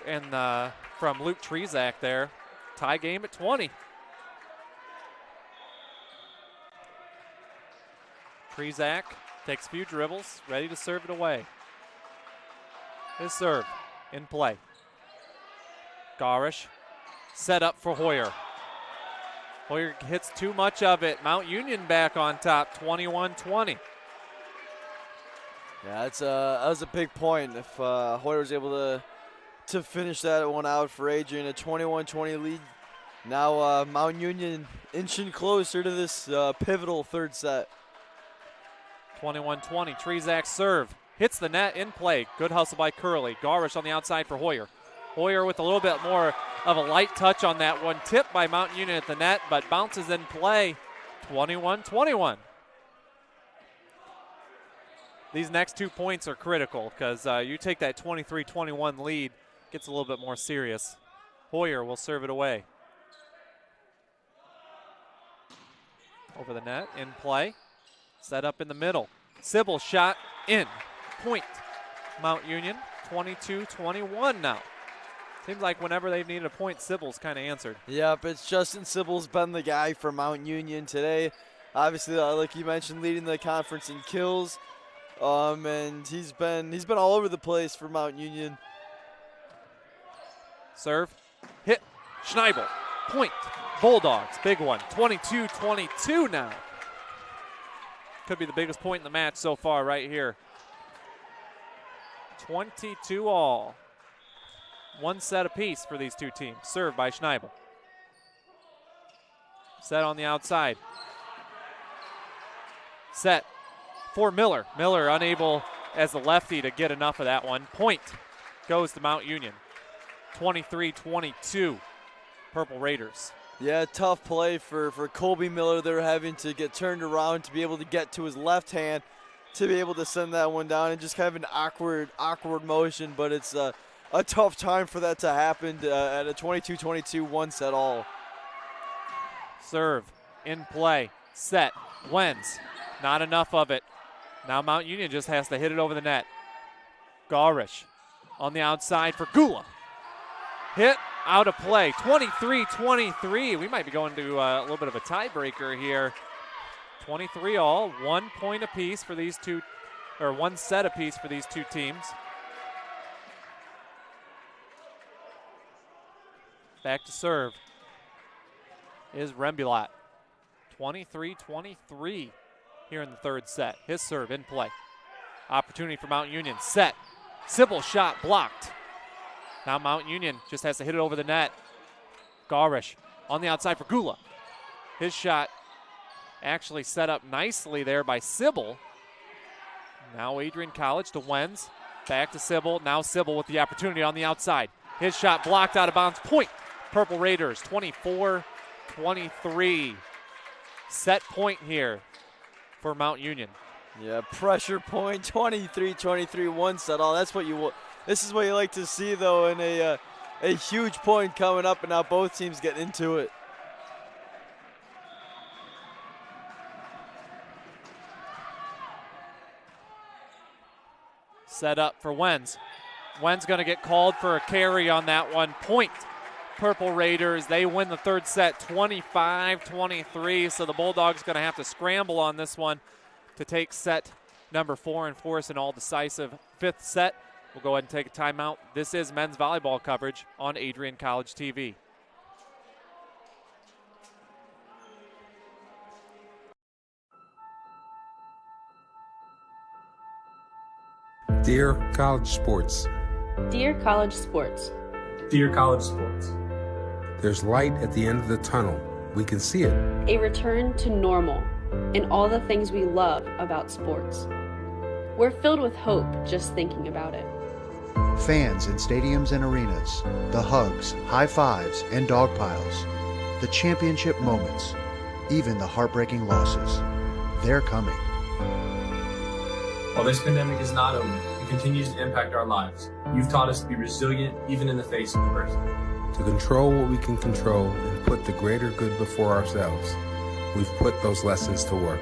from Luke Trezak there. Tie game at 20. Trezak takes a few dribbles, ready to serve it away. His serve in play. Garish set up for Hoyer. Hoyer hits too much of it. Mount Union back on top, 21-20. Yeah, that was a big point. If Hoyer was able to finish that one out for Adrian, a 21-20 lead. Now Mount Union inching closer to this pivotal third set. 21-20, Trezak serve. Hits the net in play. Good hustle by Curley. Garish on the outside for Hoyer. Hoyer with a little bit more of a light touch on that one. Tipped by Mount Union at the net, but bounces in play. 21-21. These next 2 points are critical because you take that 23-21 lead, gets a little bit more serious. Hoyer will serve it away. Over the net, in play. Set up in the middle. Sybil shot in. Point. Mount Union, 22-21 now. Seems like whenever they've needed a point, Sybil's kind of answered. Yep, it's Justin Sybil's been the guy for Mount Union today. Obviously, like you mentioned, leading the conference in kills. And he's been all over the place for Mount Union. Serve. Hit. Schneibel. Point. Bulldogs. Big one. 22-22 now. Could be the biggest point in the match so far right here. 22 all. One set apiece for these two teams. Served by Schneibel. Set on the outside. Set for Miller. Miller unable as the lefty to get enough of that one. Point goes to Mount Union. 23-22. Purple Raiders. Yeah, tough play for Colby Miller. They're having to get turned around to be able to get to his left hand to be able to send that one down, and just kind of an awkward motion, but it's a tough time for that to happen at a 22-22 one set all. Serve in play. Set. Wins. Not enough of it. Now Mount Union just has to hit it over the net. Garish on the outside for Gula. Hit out of play. 23-23. We might be going to a little bit of a tiebreaker here. 23 all. 1 point apiece for these two, or one set apiece for these two teams. Back to serve is Rembulat. 23-23 here in the third set. His serve in play. Opportunity for Mount Union. Set. Sybil shot blocked. Now Mount Union just has to hit it over the net. Garish on the outside for Gula. His shot actually set up nicely there by Sybil. Now Adrian College to Wenz. Back to Sybil. Now Sybil with the opportunity on the outside. His shot blocked out of bounds. Point. Purple Raiders, 24-23. Set point here for Mount Union. Yeah, pressure point, 23-23, one set all. That's what you. This is what you like to see, though, in a huge point coming up, and now both teams get into it. Set up for Wenz. Wenz going to get called for a carry on that one. Point. Purple Raiders, they win the third set 25-23, so the Bulldogs going to have to scramble on this one to take set number 4 and force an all-decisive fifth set. We'll go ahead and take a timeout. This is men's volleyball coverage on Adrian College TV. Dear college sports. Dear college sports. Dear college sports. There's light at the end of the tunnel. We can see it. A return to normal in all the things we love about sports. We're filled with hope just thinking about it. Fans in stadiums and arenas, the hugs, high fives, and dog piles, the championship moments, even the heartbreaking losses. They're coming. While this pandemic is not over, it continues to impact our lives. You've taught us to be resilient even in the face of adversity. To control what we can control and put the greater good before ourselves, we've put those lessons to work.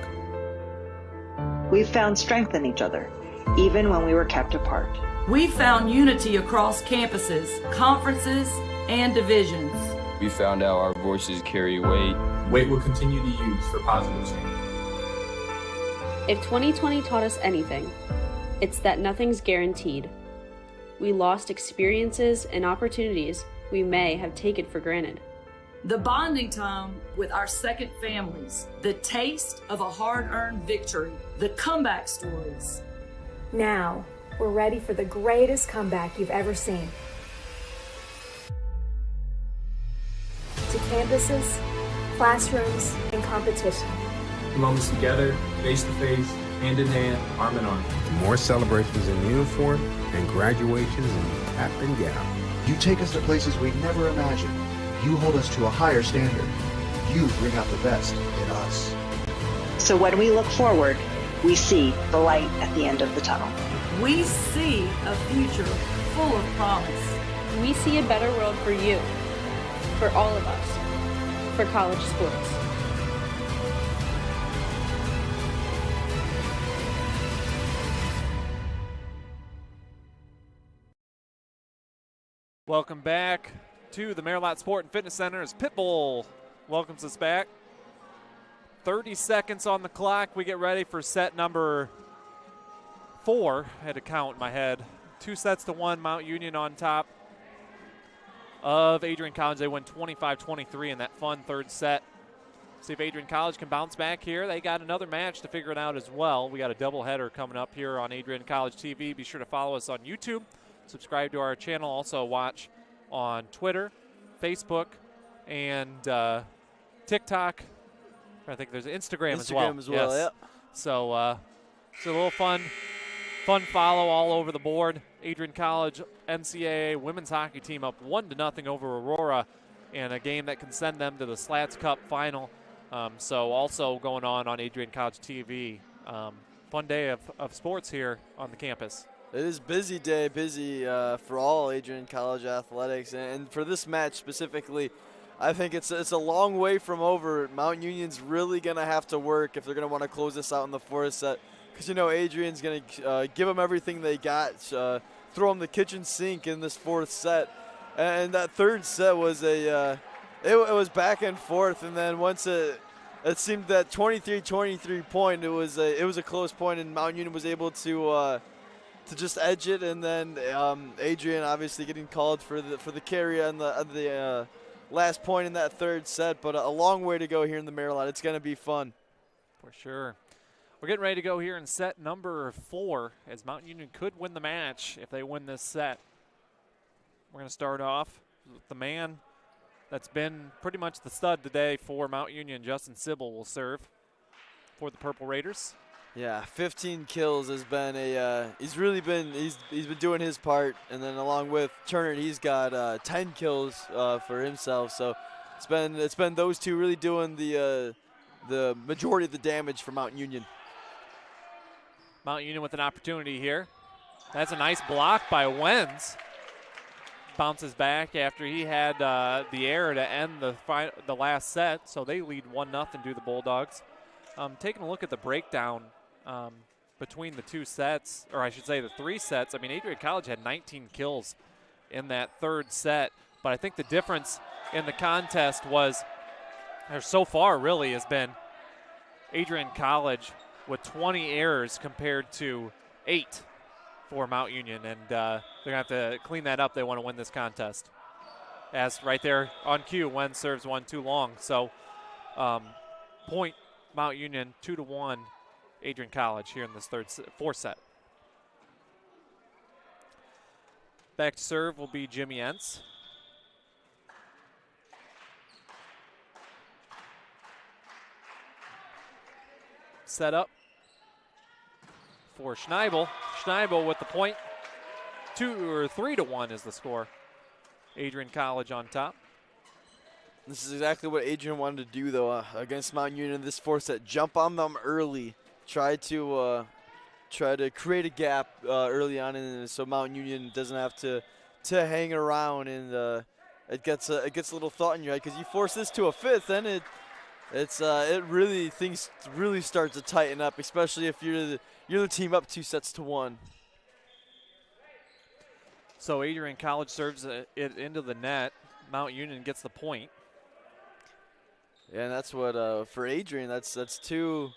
We've found strength in each other, even when we were kept apart. We found unity across campuses, conferences, and divisions. We found out our voices carry weight. Weight we'll continue to use for positive change. If 2020 taught us anything, it's that nothing's guaranteed. We lost experiences and opportunities we may have taken for granted. The bonding time with our second families, the taste of a hard-earned victory, the comeback stories. Now, we're ready for the greatest comeback you've ever seen. To campuses, classrooms, and competition. The moments together, face to face, hand in hand, arm in arm. More celebrations in uniform and graduations in cap and gown. You take us to places we never imagined. You hold us to a higher standard. You bring out the best in us. So when we look forward, we see the light at the end of the tunnel. We see a future full of promise. We see a better world for you, for all of us, for college sports. Welcome back to the Merrilat Sport and Fitness Center as Pitbull welcomes us back. 30 seconds on the clock. We get ready for set number 4. I had to count in my head. 2-1, Mount Union on top of Adrian College. They win 25-23 in that fun third set. See if Adrian College can bounce back here. They got another match to figure it out as well. We got a doubleheader coming up here on Adrian College TV. Be sure to follow us on YouTube. Subscribe to our channel. Also watch on Twitter, Facebook, and TikTok. I think there's Instagram as well. Yes. Yep. So it's a little fun follow all over the board. Adrian College NCAA women's hockey team up 1-0 over Aurora in a game that can send them to the Slats Cup final. So also going on Adrian College TV. Fun day of sports here on the campus. It is busy day, for all Adrian College athletics, and for this match specifically, I think it's a long way from over. Mount Union's really gonna have to work if they're gonna want to close this out in the fourth set, because Adrian's gonna give them everything they got, throw them the kitchen sink in this fourth set, and that third set was it was back and forth, and then once it seemed that 23-23 point, it was a close point, and Mount Union was able to just edge it, and then Adrian obviously getting called for the carry on the last point in that third set, but a long way to go here in the Merrilat. It's going to be fun. For sure. We're getting ready to go here in set number 4 as Mount Union could win the match if they win this set. We're going to start off with the man that's been pretty much the stud today for Mount Union. Justin Sybil will serve for the Purple Raiders. Yeah, 15 kills has been he's been doing his part, and then along with Turner, he's got 10 kills for himself. So it's been those two really doing the majority of the damage for Mount Union. Mount Union with an opportunity here. That's a nice block by Wenz. Bounces back after he had the error to end the last set, so they lead 1-0 to the Bulldogs. Taking a look at the breakdown between the two sets, or I should say the 3 sets. I mean, Adrian College had 19 kills in that third set, but I think the difference in the contest was, or so far really, has been Adrian College with 20 errors compared to 8 for Mount Union, and they're going to have to clean that up. They want to win this contest. As right there on cue, Wen serves one too long. So point Mount Union 2-1 Adrian College here in this fourth set. Back to serve will be Jimmy Entz. Set up for Schneibel. Schneibel with the point. 3-1 is the score. Adrian College on top. This is exactly what Adrian wanted to do, though, against Mount Union in this fourth set. Jump on them early. Try to create a gap early on, and so Mount Union doesn't have to hang around, and it gets a little thought in your head, because you force this to a fifth, then things really start to tighten up, especially if you're the team up 2-1. So Adrian College serves it into the net. Mount Union gets the point. Yeah, and that's what for Adrian. That's two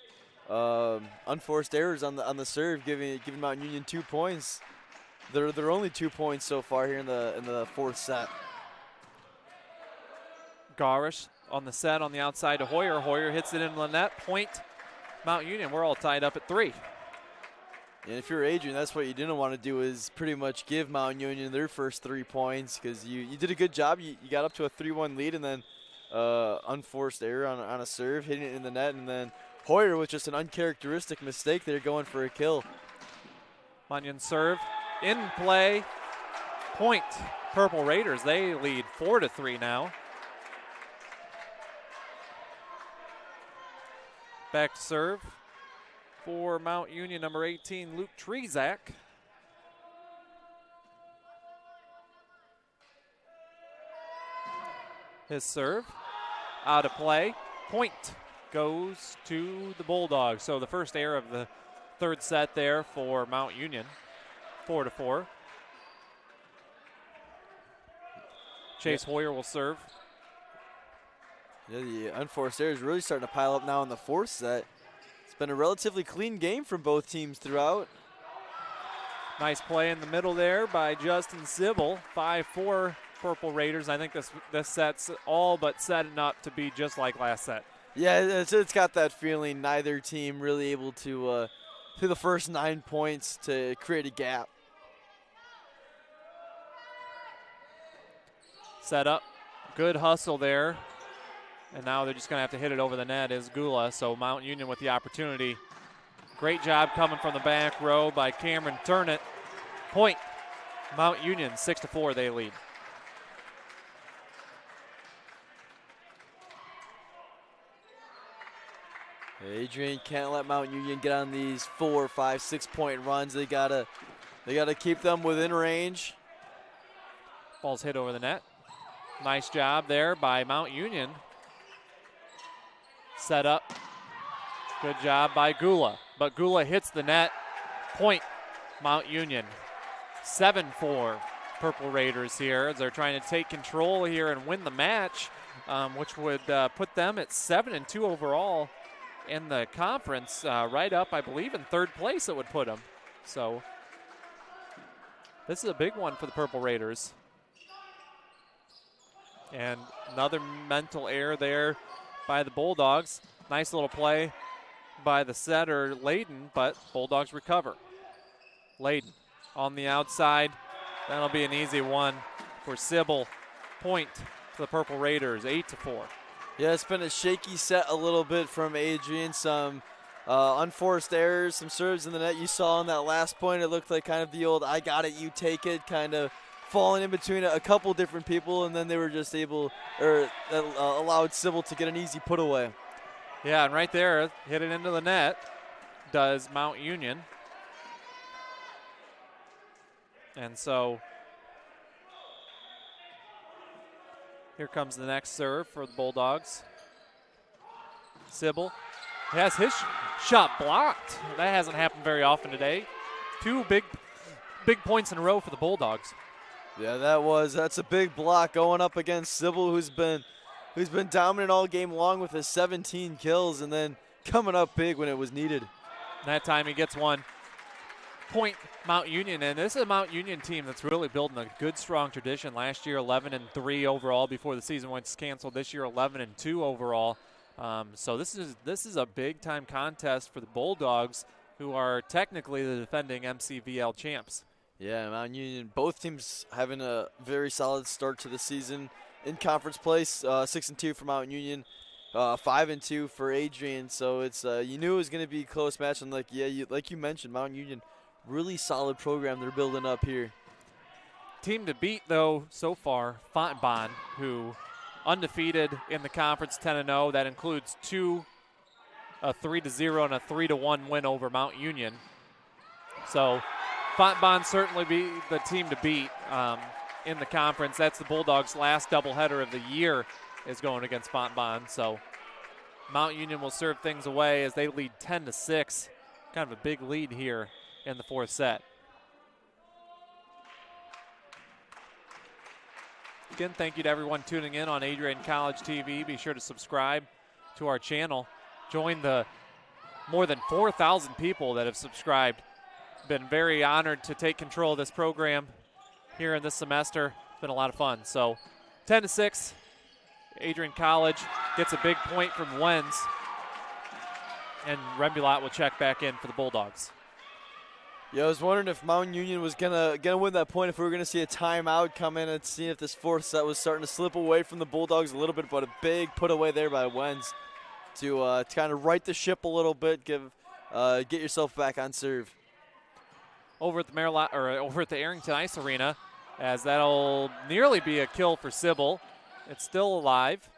unforced errors on the serve, giving Mount Union 2 points. They're only 2 points so far here in the fourth set. Garish on the set on the outside to Hoyer. Hoyer hits it into the net. Point Mount Union. We're all tied up at 3. And if you're Adrian, that's what you didn't want to do, is pretty much give Mount Union their first 3 points, because you did a good job. You got up to a 3-1 lead, and then unforced error on a serve, hitting it in the net, and then Hoyer with just an uncharacteristic mistake there, going for a kill. Munyon serve in play. Point Purple Raiders. They lead 4-3 now. Back to serve for Mount Union, number 18, Luke Trezak. His serve out of play. Point goes to the Bulldogs. So the first error of the third set there for Mount Union. 4-4. Chase Hoyer will serve. Yeah, the unforced errors really starting to pile up now in the fourth set. It's been a relatively clean game from both teams throughout. Nice play in the middle there by Justin Sybil. 5-4 Purple Raiders. I think this set's all but setting up to be just like last set. Yeah, it's got that feeling. Neither team really able to, through the first 9 points, to create a gap. Set up. Good hustle there. And now they're just going to have to hit it over the net is Gula. So Mount Union with the opportunity. Great job coming from the back row by Cameron Turnett. Point. Mount Union 6-4, they lead. Adrian can't let Mount Union get on these 4, 5, 6 point runs. They gotta keep them within range. Ball's hit over the net. Nice job there by Mount Union. Set up. Good job by Gula. But Gula hits the net. Point Mount Union. 7-4 Purple Raiders here as they're trying to take control here and win the match, which would put them at 7-2 overall in the conference, right up, I believe, in third place it would put them. So this is a big one for the Purple Raiders. And another mental error there by the Bulldogs. Nice little play by the setter, Layden, but Bulldogs recover. Layden on the outside. That'll be an easy one for Sybil. Point to the Purple Raiders, 8-4. Yeah, it's been a shaky set a little bit from Adrian. Some unforced errors, some serves in the net. You saw on that last point, it looked like kind of the old I got it, you take it, kind of falling in between a couple different people, and then they were just allowed Sybil to get an easy put away. Yeah, and right there, hit it into the net, does Mount Union. And so here comes the next serve for the Bulldogs. Sybil has his shot blocked. That hasn't happened very often today. 2 big points in a row for the Bulldogs. Yeah, that's a big block going up against Sybil, who's been dominant all game long with his 17 kills, and then coming up big when it was needed. That time he gets one. Point Mount Union, and this is a Mount Union team that's really building a good, strong tradition. Last year, 11-3 overall before the season was canceled. This year, 11-2 overall. So this is a big-time contest for the Bulldogs, who are technically the defending MCVL champs. Yeah, Mount Union, both teams having a very solid start to the season in conference place. 6-2 for Mount Union, 5-2 for Adrian. So it's you knew it was going to be a close match, and like you mentioned, Mount Union, really solid program they're building up here. Team to beat though so far, Fontbonne, who undefeated in the conference, 10-0. That includes a 3-0 and a 3-1 win over Mount Union. So Fontbonne certainly be the team to beat in the conference. That's the Bulldogs' last doubleheader of the year is going against Fontbonne. So Mount Union will serve things away as they lead 10-6. Kind of a big lead here in the fourth set. Again, thank you to everyone tuning in on Adrian College TV. Be sure to subscribe to our channel. Join the more than 4,000 people that have subscribed. Been very honored to take control of this program here in this semester. It's been a lot of fun. So 10-6, Adrian College gets a big point from Wenz, and Rembulat will check back in for the Bulldogs. Yeah, I was wondering if Mount Union was gonna win that point, if we were gonna see a timeout come in and see if this fourth set was starting to slip away from the Bulldogs a little bit, but a big put away there by Wenz to kind of right the ship a little bit, get yourself back on serve. Over at the over at the Arrington Ice Arena, as that'll nearly be a kill for Sybil. It's still alive,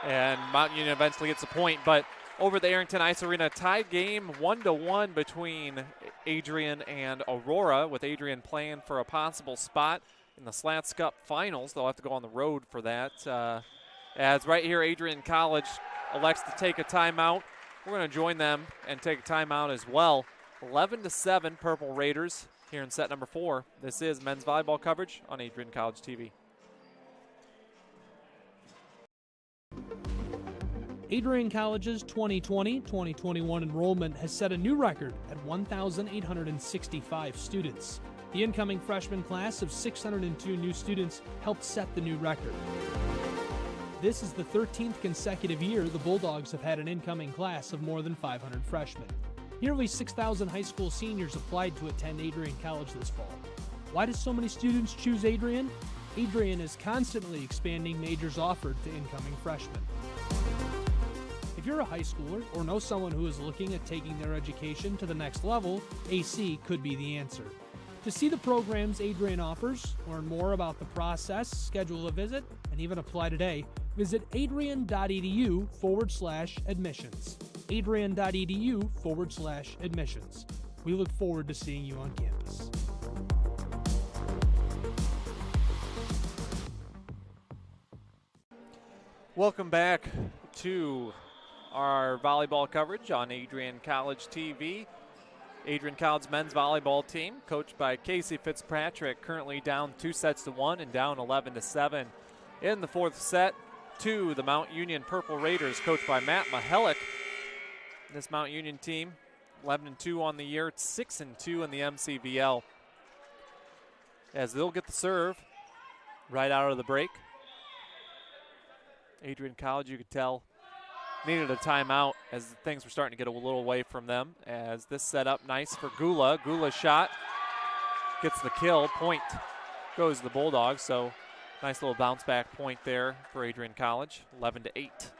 and Mount Union eventually gets a point, but over at the Arrington Ice Arena, tied game 1-1 between Adrian and Aurora, with Adrian playing for a possible spot in the Slats Cup finals. They'll have to go on the road for that. As right here, Adrian College elects to take a timeout. We're going to join them and take a timeout as well. 11-7 Purple Raiders here in set number 4. This is men's volleyball coverage on Adrian College TV. Adrian College's 2020-2021 enrollment has set a new record at 1,865 students. The incoming freshman class of 602 new students helped set the new record. This is the 13th consecutive year the Bulldogs have had an incoming class of more than 500 freshmen. Nearly 6,000 high school seniors applied to attend Adrian College this fall. Why do so many students choose Adrian? Adrian is constantly expanding majors offered to incoming freshmen. If you're a high schooler or know someone who is looking at taking their education to the next level, AC could be the answer. To see the programs Adrian offers, learn more about the process, schedule a visit, and even apply today, visit adrian.edu/admissions. adrian.edu/admissions. We look forward to seeing you on campus. Welcome back to our volleyball coverage on Adrian College TV. Adrian College men's volleyball team, coached by Casey Fitzpatrick, currently down 2-1 and down 11-7 in the fourth set to the Mount Union Purple Raiders, coached by Matt Mahelick. This Mount Union team, 11-2 on the year, 6-2 in the MCVL. As they'll get the serve right out of the break. Adrian College, you could tell, needed a timeout as things were starting to get a little away from them. As this set up nice for Gula. Gula's shot gets the kill. Point goes to the Bulldogs. So nice little bounce back point there for Adrian College, 11-8.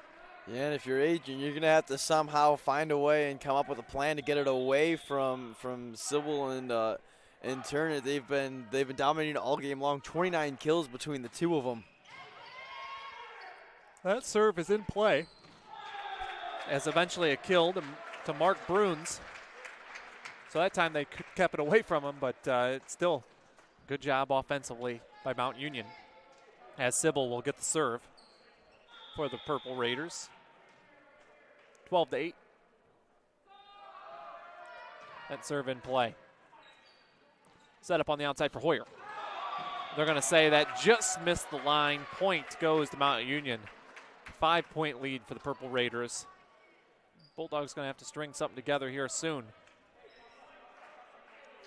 Yeah, and if you're Adrian, you're going to have to somehow find a way and come up with a plan to get it away from Sybil and Turner. They've been dominating all game long, 29 kills between the two of them. That serve is in play. As eventually a kill to Mark Bruns. So that time they kept it away from him, but it's still good job offensively by Mount Union. As Sybil will get the serve for the Purple Raiders. 12-8. That serve in play. Set up on the outside for Hoyer. They're going to say that just missed the line. Point goes to Mount Union. 5-point lead for the Purple Raiders. Bulldogs going to have to string something together here soon.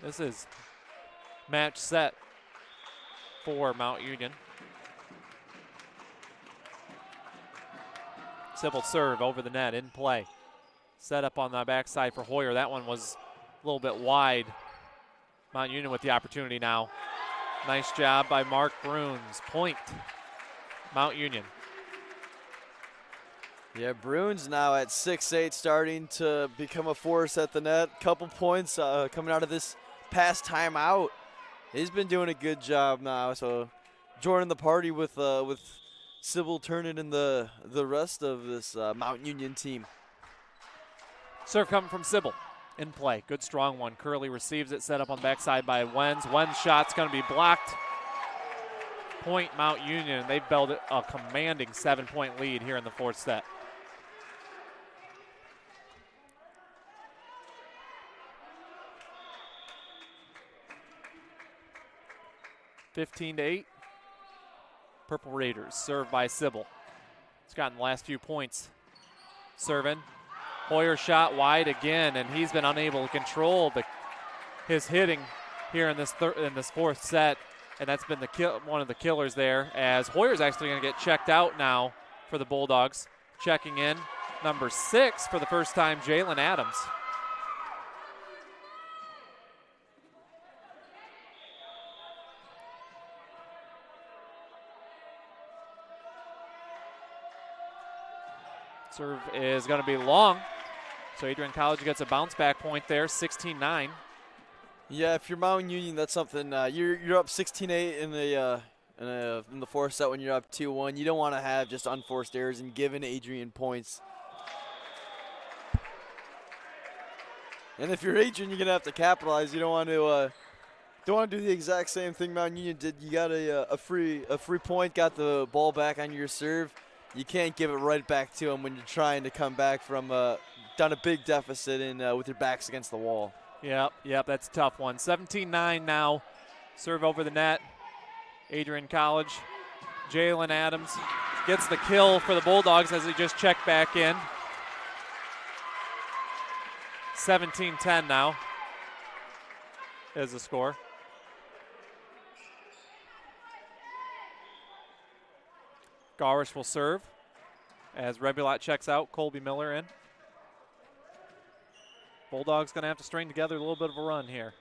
This is match set for Mount Union. Sybil serve over the net in play. Set up on the backside for Hoyer. That one was a little bit wide Mount Union with the opportunity now. Nice job by Mark Bruns. Point, Mount Union. Yeah, Bruns now at 6'8", starting to become a force at the net. Couple points coming out of this past timeout. He's been doing a good job now, so joining the party with Sybil Turner and the rest of this Mount Union team. Serve coming from Sybil. In play. Good strong one. Curley receives it, set up on the backside by Wenz. Wenz shot's going to be blocked. Point, Mount Union. They've built a commanding 7-point lead here in the fourth set. (15-8). Purple Raiders. Served by Sybil. He's gotten the last few points. Serving. Hoyer shot wide again, and he's been unable to control his hitting here in this fourth set, and that's been one of the killers there, as Hoyer's actually going to get checked out now for the Bulldogs. Checking in, number 6 for the first time, Jalen Adams. Serve is going to be long. So Adrian College gets a bounce back point there, 16-9. Yeah, if you're Mount Union, that's something. You're up 16-8 in the fourth set when you're up 2-1. You don't want to have just unforced errors and giving Adrian points. And if you're Adrian, you're gonna have to capitalize. You don't want to do the exact same thing Mount Union did. You got a free point, got the ball back on your serve. You can't give it right back to them when you're trying to come back from down a big deficit and with your backs against the wall. Yep, that's a tough one. 17-9 now. Serve over the net. Adrian College. Jalen Adams gets the kill for the Bulldogs as he just checked back in. 17-10 now is the score. Garish will serve as Rebulat checks out. Colby Miller in. Bulldogs going to have to string together a little bit of a run here.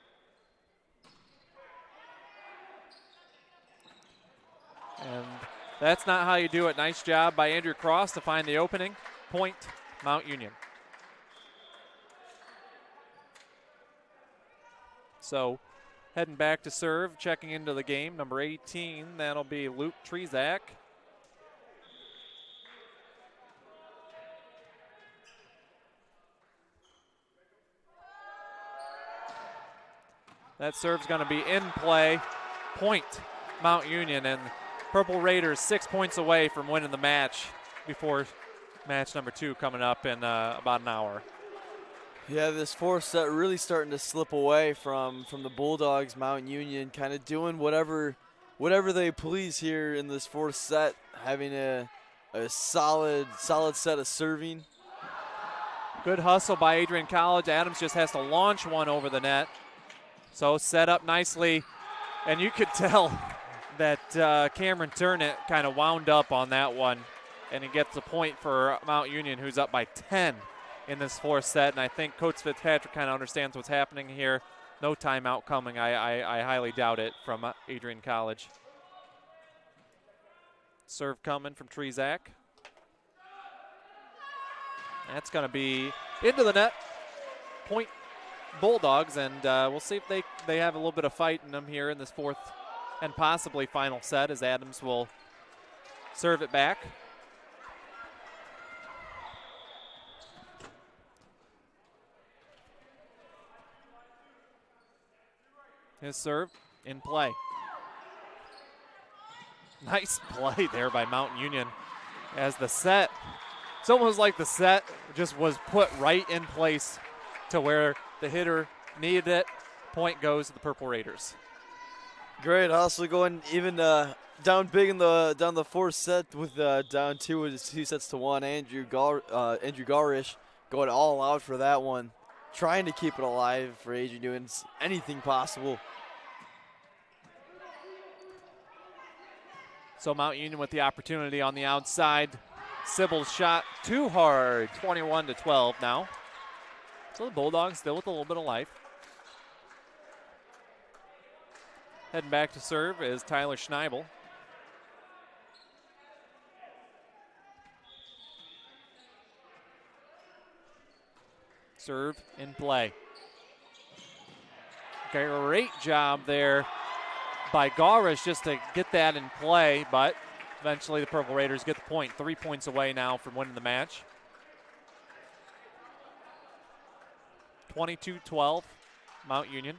And that's not how you do it. Nice job by Andrew Cross to find the opening. Point, Mount Union. So heading back to serve, checking into the game, number 18, that'll be Luke Trezak. That serve's going to be in play. Point, Mount Union, and Purple Raiders 6 points away from winning the match before match number 2 coming up in about an hour. Yeah, this fourth set really starting to slip away from the Bulldogs. Mount Union kind of doing whatever they please here in this fourth set, having a solid set of serving. Good hustle by Adrian College. Adams just has to launch one over the net. So set up nicely, and you could tell that Cameron Turnett kind of wound up on that one, and he gets a point for Mount Union, who's up by 10 in this fourth set, and I think Coach Fitzpatrick kind of understands what's happening here. No timeout coming. I highly doubt it from Adrian College. Serve coming from Trezak. That's going to be into the net. Point Bulldogs, and we'll see if they have a little bit of fight in them here in this fourth and possibly final set, as Adams will serve it back. His serve in play. Nice play there by Mount Union as the set, it's almost like the set just was put right in place to where the hitter needed it. Point goes to the Purple Raiders. Great hustle going even down big in the fourth set with down 2 sets to 1. Andrew Garish going all out for that one, trying to keep it alive for Adrian, doing anything possible. So Mount Union with the opportunity on the outside. Sybil's shot too hard, 21-12 now. So the Bulldogs still with a little bit of life. Heading back to serve is Tyler Schneibel. Serve in play. Great job there by Garish just to get that in play, but eventually the Purple Raiders get the point. 3 points away now from winning the match. 22-12, Mount Union.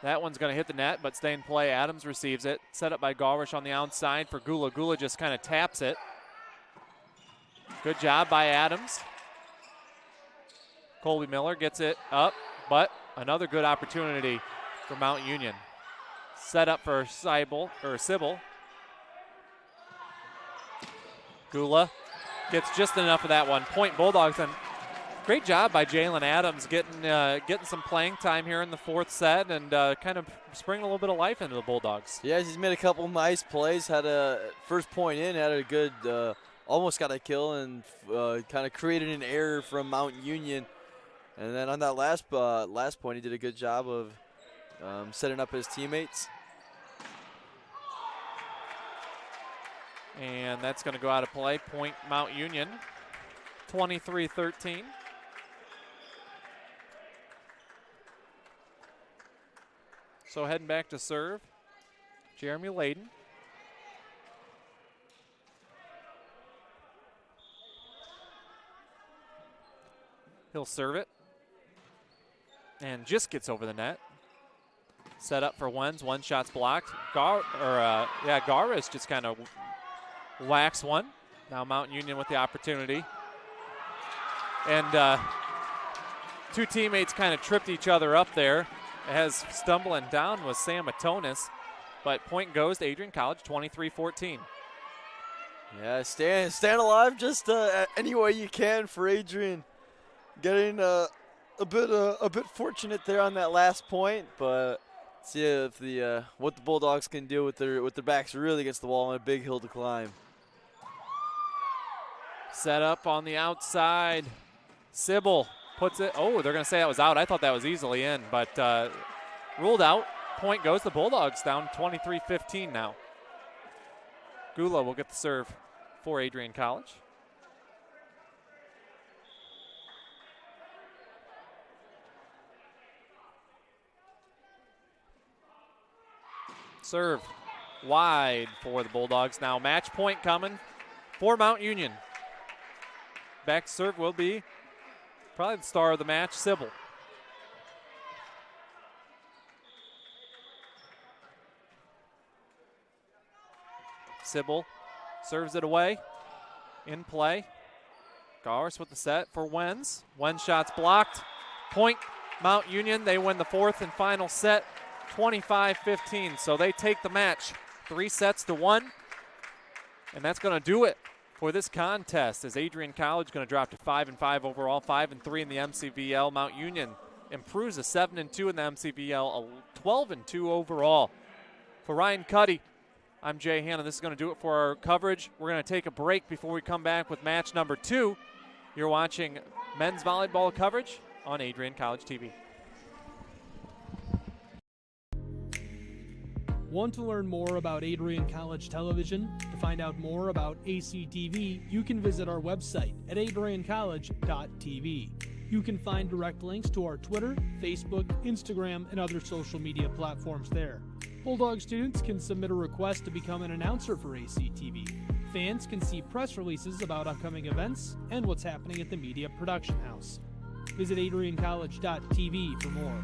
That one's going to hit the net, but stay in play. Adams receives it. Set up by Garish on the outside for Gula. Gula just kind of taps it. Good job by Adams. Colby Miller gets it up, but another good opportunity for Mount Union. Set up for Sybil. Gula gets just enough of that one. Point Bulldogs, and great job by Jalen Adams getting some playing time here in the fourth set and kind of bringing a little bit of life into the Bulldogs. Yeah, he's made a couple nice plays. Had a first point in, had a good, almost got a kill, and kind of created an error from Mount Union. And then on that last point, he did a good job of setting up his teammates. And that's going to go out of play. Point Mount Union, 23-13. So heading back to serve, Jeremy Layden. He'll serve it. And just gets over the net. Set up for Wenz. One shot's blocked. Garish just kind of whacks one. Now Mount Union with the opportunity. And two teammates kind of tripped each other up there. As stumbling down was Sam Atonis. But point goes to Adrian College, 23-14. Yeah, stand alive just any way you can for Adrian. Getting a bit fortunate there on that last point, but see if what the Bulldogs can do with their backs really against the wall and a big hill to climb. Set up on the outside. Sybil puts it. Oh, they're going to say that was out. I thought that was easily in, but ruled out. Point goes to the Bulldogs, down 23-15 now. Gula will get the serve for Adrian College. Serve wide for the Bulldogs. Now match point coming for Mount Union. Back serve will be probably the star of the match, Sybil. Sybil serves it away. In play. Garish with the set for Wenz. Wenz shot's blocked. Point Mount Union. They win the fourth and final set, 25-15. So they take the match 3-1. And that's going to do it for this contest, as Adrian College going to drop to 5-5 overall, 5-3 in the MCVL. Mount Union improves to 7-2 in the MCVL, 12-2 overall. For Ryan Cuddy, I'm Jay Hanna. This is going to do it for our coverage. We're going to take a break before we come back with match number 2. You're watching men's volleyball coverage on Adrian College TV. Want to learn more about Adrian College Television? To find out more about ACTV, you can visit our website at adriancollege.tv. You can find direct links to our Twitter, Facebook, Instagram, and other social media platforms there. Bulldog students can submit a request to become an announcer for ACTV. Fans can see press releases about upcoming events and what's happening at the Media Production House. Visit adriancollege.tv for more.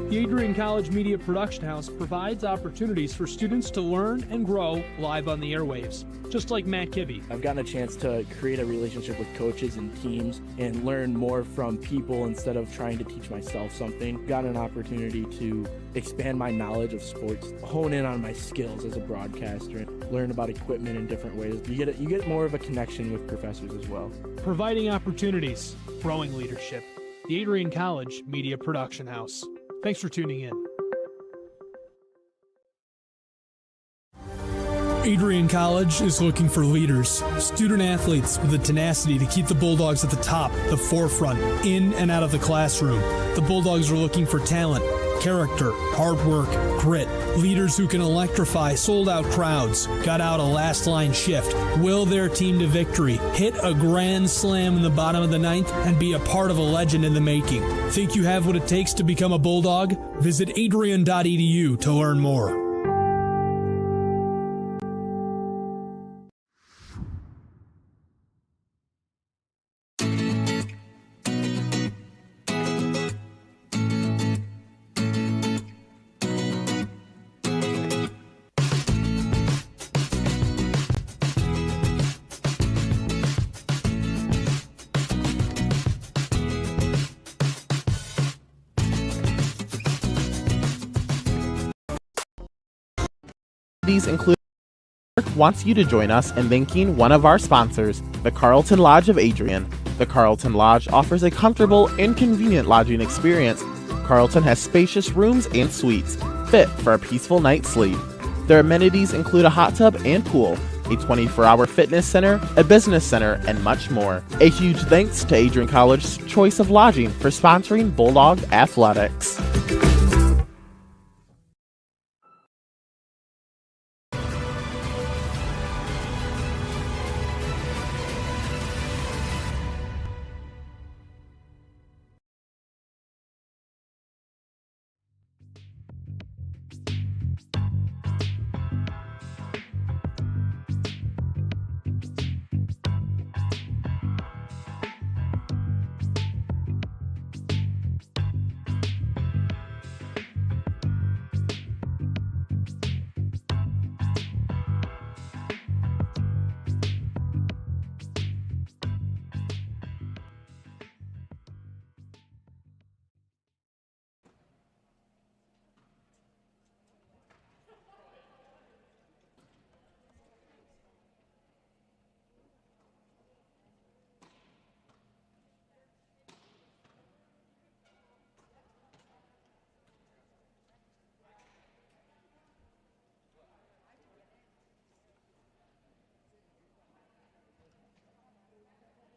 The Adrian College Media Production House provides opportunities for students to learn and grow live on the airwaves, just like Matt Kibbe. I've gotten a chance to create a relationship with coaches and teams and learn more from people instead of trying to teach myself something. Gotten an opportunity to expand my knowledge of sports, hone in on my skills as a broadcaster, and learn about equipment in different ways. You get more of a connection with professors as well. Providing opportunities, growing leadership. The Adrian College Media Production House. Thanks for tuning in. Adrian College is looking for leaders, student athletes with the tenacity to keep the Bulldogs at the top, the forefront, in and out of the classroom. The Bulldogs are looking for talent, character, hard work, grit, leaders who can electrify sold-out crowds, got out a last-line shift, will their team to victory, hit a grand slam in the bottom of the ninth, and be a part of a legend in the making. Think you have what it takes to become a Bulldog? Visit adrian.edu to learn more. These include wants you to join us in thanking one of our sponsors, the Carlton Lodge of Adrian. The Carlton Lodge offers a comfortable and convenient lodging experience. Carlton has spacious rooms and suites, fit for a peaceful night's sleep. Their amenities include a hot tub and pool, a 24-hour fitness center, a business center, and much more. A huge thanks to Adrian College's choice of lodging for sponsoring Bulldog Athletics.